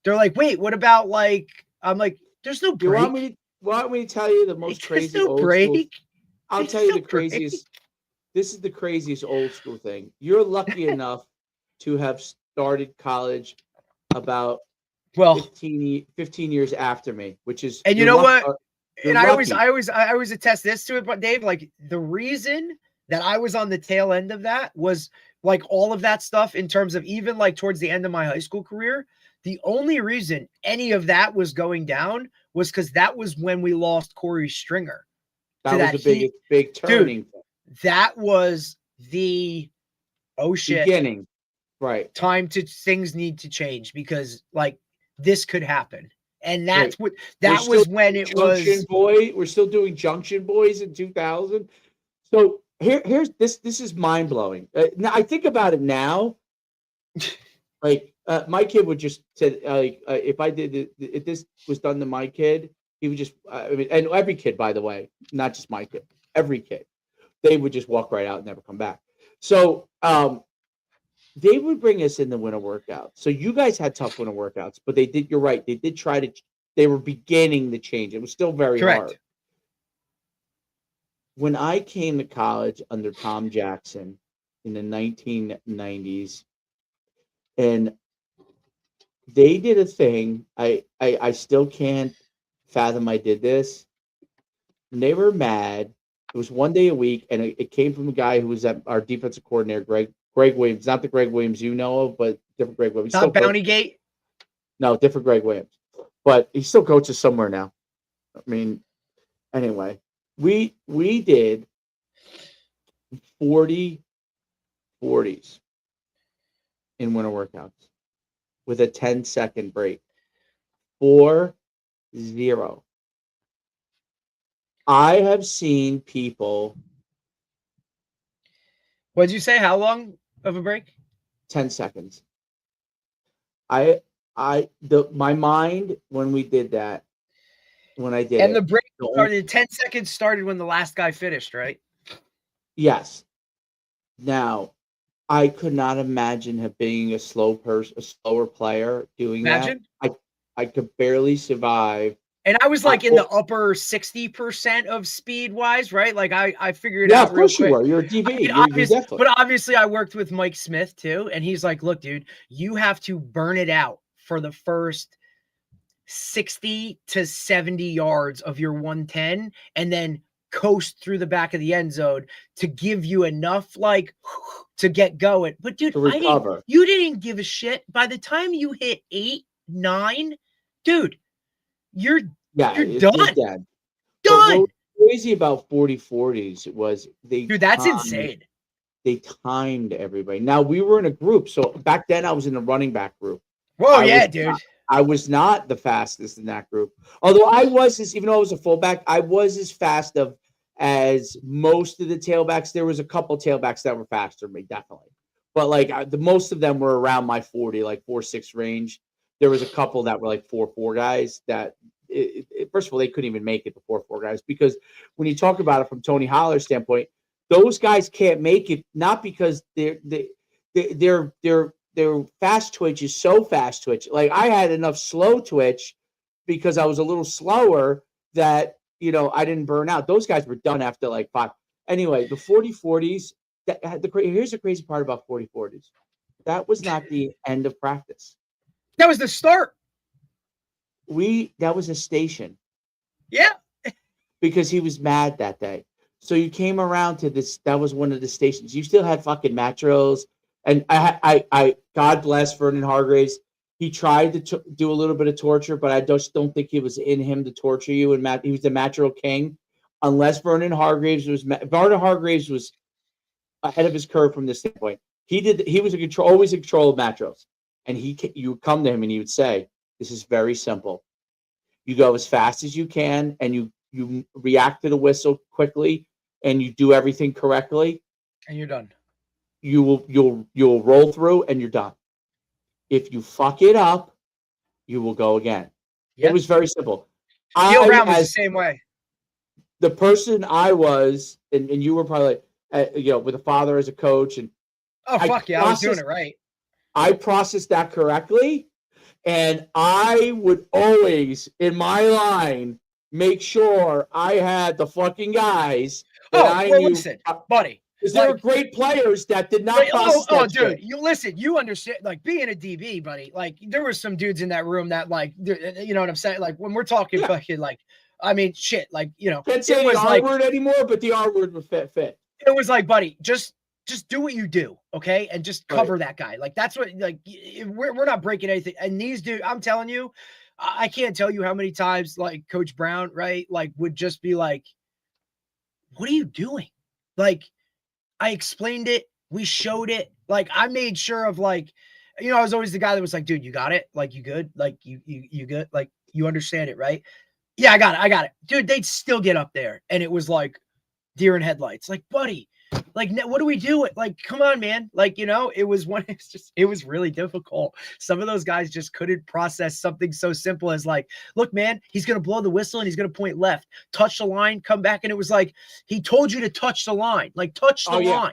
They're like, wait, what about like, I'm like, there's no break. You want me to tell you the most crazy old school? I'll tell you the craziest. This is the craziest old school thing. You're lucky enough to have started college about 15 years after me, which is, and you know what? And I always attest this to it, but Dave, like the reason that I was on the tail end of that was like all of that stuff in terms of even like towards the end of my high school career. The only reason any of that was going down was because that was when we lost Corey Stringer. That was a big turning. Dude, that was the beginning, right? Things need to change because like this could happen, and that's what that was when it was. Junction Boy, we're still doing Junction Boys in 2000. So here's this. This is mind blowing. Now I think about it now. Like my kid would just say, if I did it, if this was done to my kid, he would just. I mean, and every kid, by the way, not just my kid, every kid, they would just walk right out and never come back. So they would bring us in the winter workouts. So you guys had tough winter workouts, but they did. You're right. They did try to. They were beginning to change. It was still very hard. When I came to college under Tom Jackson in the 1990s, and they did a thing, I still can't fathom I did this. And they were mad. It was 1 day a week, and it came from a guy who was our defensive coordinator, Greg Williams, not the Greg Williams you know of, but different Greg Williams. Not Bounty Gate? No, different Greg Williams. But he still coaches somewhere now. I mean, anyway, we did 40 40s in winter workouts with a 10-second break. 4-0. I have seen people. What'd you say? How long of a break? 10 seconds. My mind when we did that, when I did and it. The break started, 10 seconds started when the last guy finished, right? Yes. Now, I could not imagine being a slower player doing that. I could barely survive. And I was like in the upper 60% of speed wise, right? Like I figured out. Yeah, of course you were. You're a DB. I mean, you're definitely. But obviously, I worked with Mike Smith too, and he's like, "Look, dude, you have to burn it out for the first 60 to 70 yards of your 110, and then coast through the back of the end zone to give you enough like to get going." But dude, you didn't give a shit. By the time you hit 8, 9, dude, you're done. Done. What was crazy about 40-40s was that's insane. They timed everybody. Now we were in a group, so back then I was in the running back group. Whoa, dude. I was not the fastest in that group. Although even though I was a fullback, I was as fast as most of the tailbacks. There was a couple tailbacks that were faster than me, definitely. But like the most of them were around my 40, like 4.6 range. There was a couple that were like 4.4 guys that, first of all, they couldn't even make it to 4.4 guys, because when you talk about it from Tony Holler's standpoint, those guys can't make it, not because their fast twitch is so fast twitch. Like I had enough slow twitch because I was a little slower that, I didn't burn out. Those guys were done after like 5. Anyway, the 40-40s, here's the crazy part about 40-40s. That was not the end of practice. That was the start. That was a station. Yeah. Because he was mad that day. So you came around to this. That was one of the stations. You still had fucking Matros. And I God bless Vernon Hargraves. He tried to do a little bit of torture, but I just don't think it was in him to torture you. And he was the Matro king. Unless Vernon Hargraves was ahead of his curve from this standpoint. He was always in control of Matros. And you would come to him and he would say, "This is very simple. You go as fast as you can, and you react to the whistle quickly, and you do everything correctly, and you're done. You'll roll through, and you're done. If you fuck it up, you will go again." Yep. It was very simple. Neil Brown was the same way. The person I was, and you were probably, with a father as a coach, and I was doing it right. I processed that correctly, and I would always, in my line, make sure I had the fucking guys that I knew. Listen, buddy. Because there were great players that did not process that dude, you understand, like, being a DB, buddy, like, there were some dudes in that room that, like, you know what I'm saying? Like, when we're talking fucking, like, I mean, shit, like, Can't say the R word anymore, but the R word would fit. It was like, buddy, just do what you do, okay? And just cover that guy. Like, that's what, like, we're not breaking anything. And these dudes, I'm telling you, I can't tell you how many times, like, Coach Brown, right, like, would just be like, "What are you doing?" Like, I explained it. We showed it. Like, I made sure of, like, I was always the guy that was like, "Dude, you got it? Like, you good? Like, you good? Like, you understand it, right?" "Yeah, I got it. Dude, they'd still get up there. And it was like, deer in headlights. Like, buddy, like, what do we do? Like, come on, man. Like, it was it was really difficult. Some of those guys just couldn't process something so simple as like, look, man, he's going to blow the whistle and he's going to point left, touch the line, come back. And it was like, he told you to touch the line, like touch the line.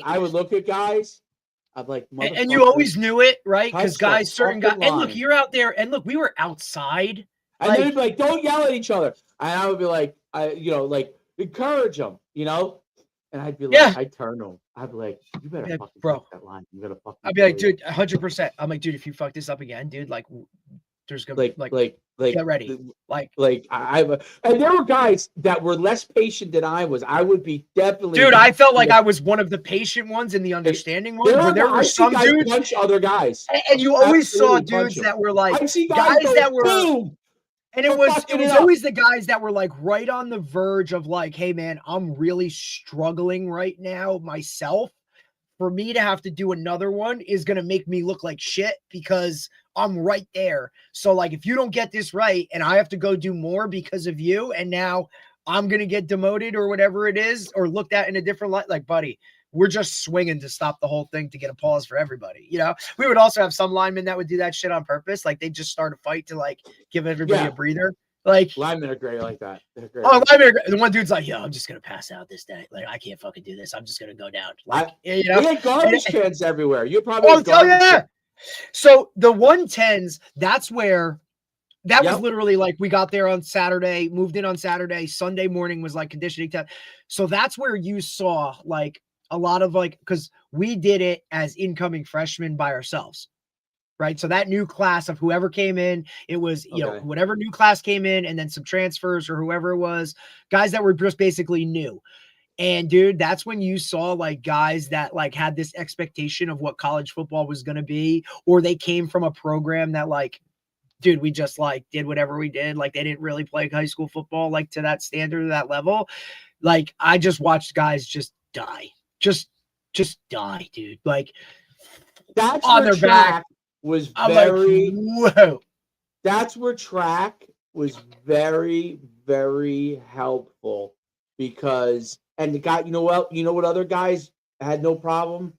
I would look at guys. I'm like, and you always knew it, right? Because certain guys, line. and look, you're out there and look, we were outside. And then they'd be like, don't yell at each other. And I would be like, encourage them, And I'd be like, I'd turn them. I'd be like, you better fucking touch that line. You better fucking. I'd be like, dude, 100%. I'm like, dude, if you fuck this up again, dude, like, there's gonna get ready. And there were guys that were less patient than I was. I would be definitely. Dude, I felt like I was one of the patient ones and the understanding ones. There were some dudes punch other guys, and you always saw dudes that were like guys that were. Boom! And it was always the guys that were like right on the verge of like, hey man, I'm really struggling right now myself. For me to have to do another one is going to make me look like shit because I'm right there. So like, if you don't get this right and I have to go do more because of you, and now I'm going to get demoted or whatever it is, or looked at in a different light, like, buddy, we're just swinging to stop the whole thing to get a pause for everybody. We would also have some linemen that would do that shit on purpose. Like they just start a fight to like give everybody a breather. Like linemen are great like that. The one dude's like, yo, I'm just going to pass out this day. Like, I can't fucking do this. I'm just going to go down. Like, we had garbage cans everywhere. You probably So the 110s, that's where that was literally like, we got there on Saturday, moved in on Saturday, Sunday morning was like conditioning time. So that's where you saw like a lot of like, because we did it as incoming freshmen by ourselves, right? So that new class of whoever came in, it was, whatever new class came in, and then some transfers or whoever it was, guys that were just basically new. And dude, that's when you saw like guys that like had this expectation of what college football was going to be, or they came from a program that like, dude, we just like did whatever we did. Like they didn't really play high school football, like to that standard, that level. Like I just watched guys just die, just die, dude. Like that's on their back was very, whoa. That's where track was very, very helpful because, and the guy, you know what other guys had no problem?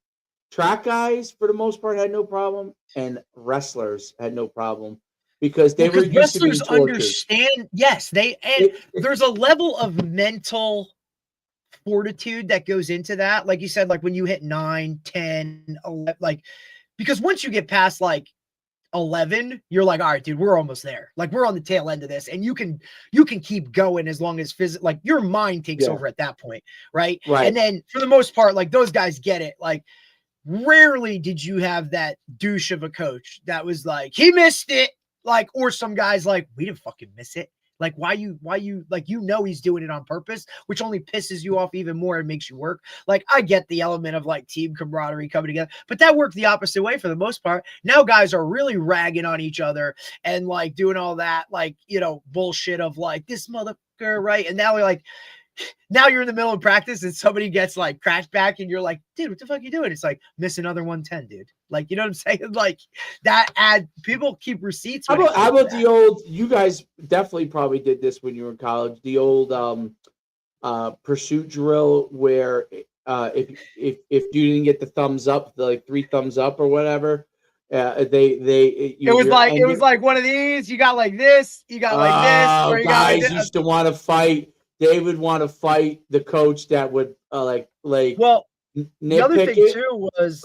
Track guys, for the most part, had no problem, and wrestlers had no problem because they were used to being tortured. Understand, yes, there's a level of mental fortitude that goes into that. Like you said, like when you hit 9, 10, 11, like, because once you get past like 11, you're like, all right, dude, we're almost there. Like we're on the tail end of this, and you can keep going as long as like your mind takes over at that point, right? Right. And then for the most part, like those guys get it. Like rarely did you have that douche of a coach that was like, he missed it, like, or some guys like, we didn't fucking miss it. Like, why you, like, he's doing it on purpose, which only pisses you off even more and makes you work. Like, I get the element of like team camaraderie coming together, but that worked the opposite way for the most part. Now guys are really ragging on each other and like doing all that, like, bullshit of like this motherfucker, right? And now we're like, now you're in the middle of practice and somebody gets like crashed back and you're like, dude, what the fuck are you doing? It's like, miss another 110, dude. Like, you know what I'm saying? Like that people keep receipts. How about the old, you guys definitely probably did this when you were in college, the old pursuit drill where if you didn't get the thumbs up, the like 3 thumbs up or whatever, it was like one of these, you got like this, you got like this, or you guys got like this. Used to want to fight. They would want to fight the coach that would well, the other thing too was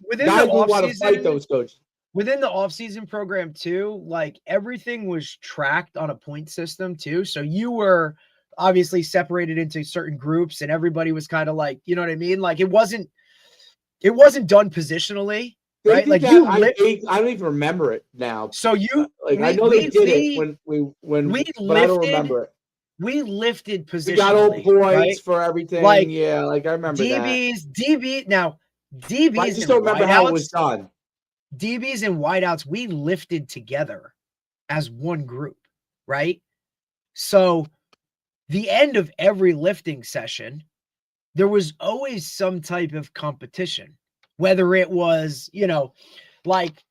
within the off-season, those coaches. Within the off-season program too, like everything was tracked on a point system too. So you were obviously separated into certain groups and everybody was kind of like, you know what I mean? Like it wasn't done positionally. Right, like I don't even remember it now. So I know they did it when but I don't remember it. We lifted positionally. We got all points right? for everything. Like, I remember DBs. Now, DBs. I just don't remember how it was done. DBs and wideouts, we lifted together as one group, right? So, the end of every lifting session, there was always some type of competition. Whether it was, like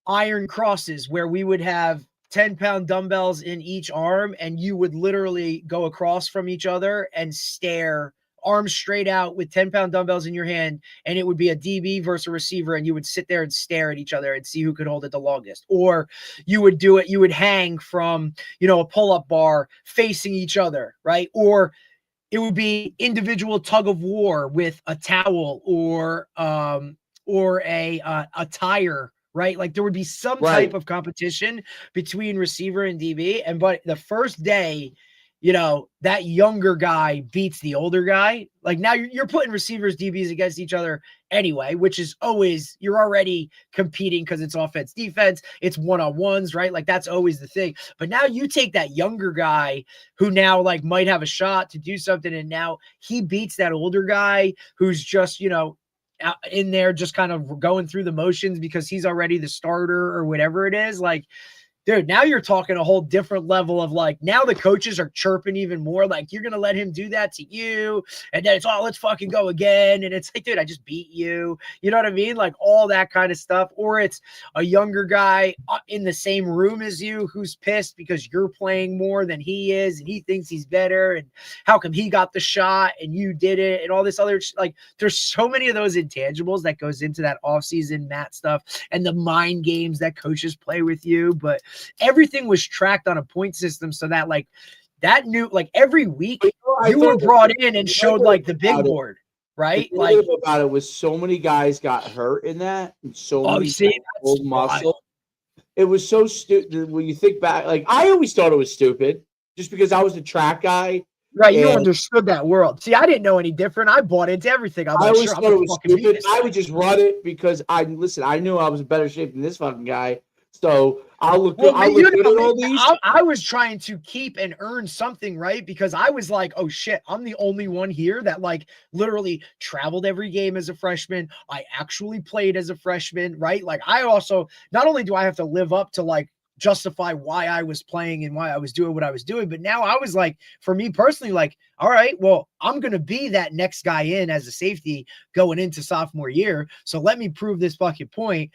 iron crosses where we would have 10-pound dumbbells in each arm, and you would literally go across from each other and stare, arms straight out with 10-pound dumbbells in your hand, and it would be a DB versus a receiver, and you would sit there and stare at each other and see who could hold it the longest. Or you would do it, you would hang from, a pull-up bar facing each other, right? Or it would be individual tug of war with a towel or a tire, right? Like there would be some type of competition between receiver and DB. But the first day, that younger guy beats the older guy. Like now you're putting receivers, DBs against each other anyway, which is always, you're already competing because it's offense, defense, it's one-on-ones, right? Like that's always the thing. But now you take that younger guy who now like might have a shot to do something, and now he beats that older guy who's just, in there just kind of going through the motions because he's already the starter or whatever it is. Like, dude, now you're talking a whole different level of like, now the coaches are chirping even more. Like, you're going to let him do that to you. And then it's, oh, let's fucking go again. And it's like, dude, I just beat you. You know what I mean? Like all that kind of stuff. Or it's a younger guy in the same room as you who's pissed because you're playing more than he is. And he thinks he's better. And how come he got the shot and you did it? And all this other, like, there's so many of those intangibles that goes into that offseason Matt stuff and the mind games that coaches play with you. But everything was tracked on a point system so that like that new, like every week you were brought in and showed like the big board, right? The like about it was so many guys got hurt in that, and so many old muscle. It was so stupid when you think back. Like I always thought it was stupid just because I was a track guy. Right, you understood that world. See, I didn't know any different. I bought into everything. I always thought it was stupid. I would just run it because I knew I was in better shape than this fucking guy. So I'll look good at all these. I was trying to keep and earn something, right? Because I was like, oh shit, I'm the only one here that like literally traveled every game as a freshman. I actually played as a freshman, right? Like I also, not only do I have to live up to like justify why I was playing and why I was doing what I was doing, but now I was like, for me personally, like, all right, well, I'm going to be that next guy in as a safety going into sophomore year. So let me prove this fucking point.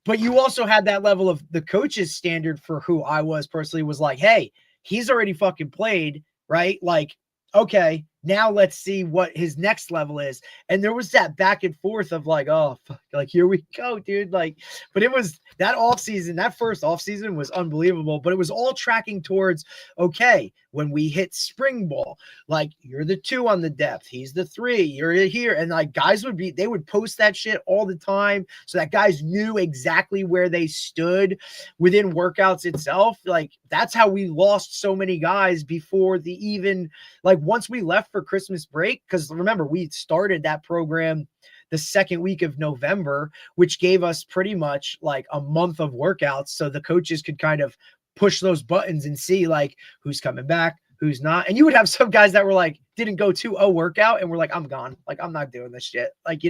But you also had that level of the coach's standard for who I was personally was like, hey, he's already fucking played, right? Like, okay, now let's see what his next level is. And there was that back and forth of like, oh, fuck, like, here we go, dude. Like, but it was that offseason, that first offseason was unbelievable, but it was all tracking towards, okay, when we hit spring ball, like you're the 2 on the depth, he's the 3, you're here. And like guys they would post that shit all the time so that guys knew exactly where they stood within workouts itself. Like that's how we lost so many guys before the even, like once we left for Christmas break, because remember, we started that program the second week of November, which gave us pretty much like a month of workouts so the coaches could kind of push those buttons and see like who's coming back, who's not. And you would have some guys that were like, didn't go to a workout and were like, I'm gone. Like, I'm not doing this shit. Like,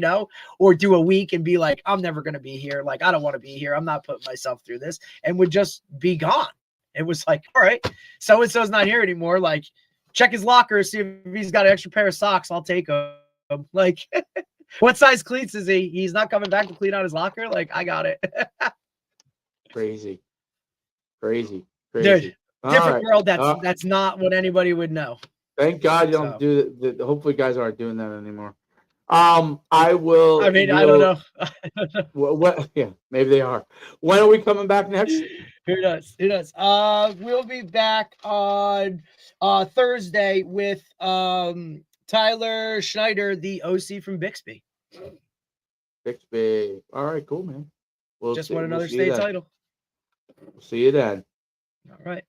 or do a week and be like, I'm never going to be here. Like, I don't want to be here. I'm not putting myself through this, and would just be gone. It was like, all right, so-and-so's not here anymore. Like, check his locker, see if he's got an extra pair of socks. I'll take him. Like, what size cleats is he? He's not coming back to clean out his locker. Like, I got it. Crazy. Dude, different world. That's not what anybody would know. Thank God you don't do that. Hopefully guys aren't doing that anymore. I will. I mean, I don't know. What? Yeah, maybe they are. When are we coming back next? Who knows? We'll be back on Thursday with Tyler Schneider, the OC from Bixby. Bixby. All right, cool, man. Just won another state title. We'll see you then. All right.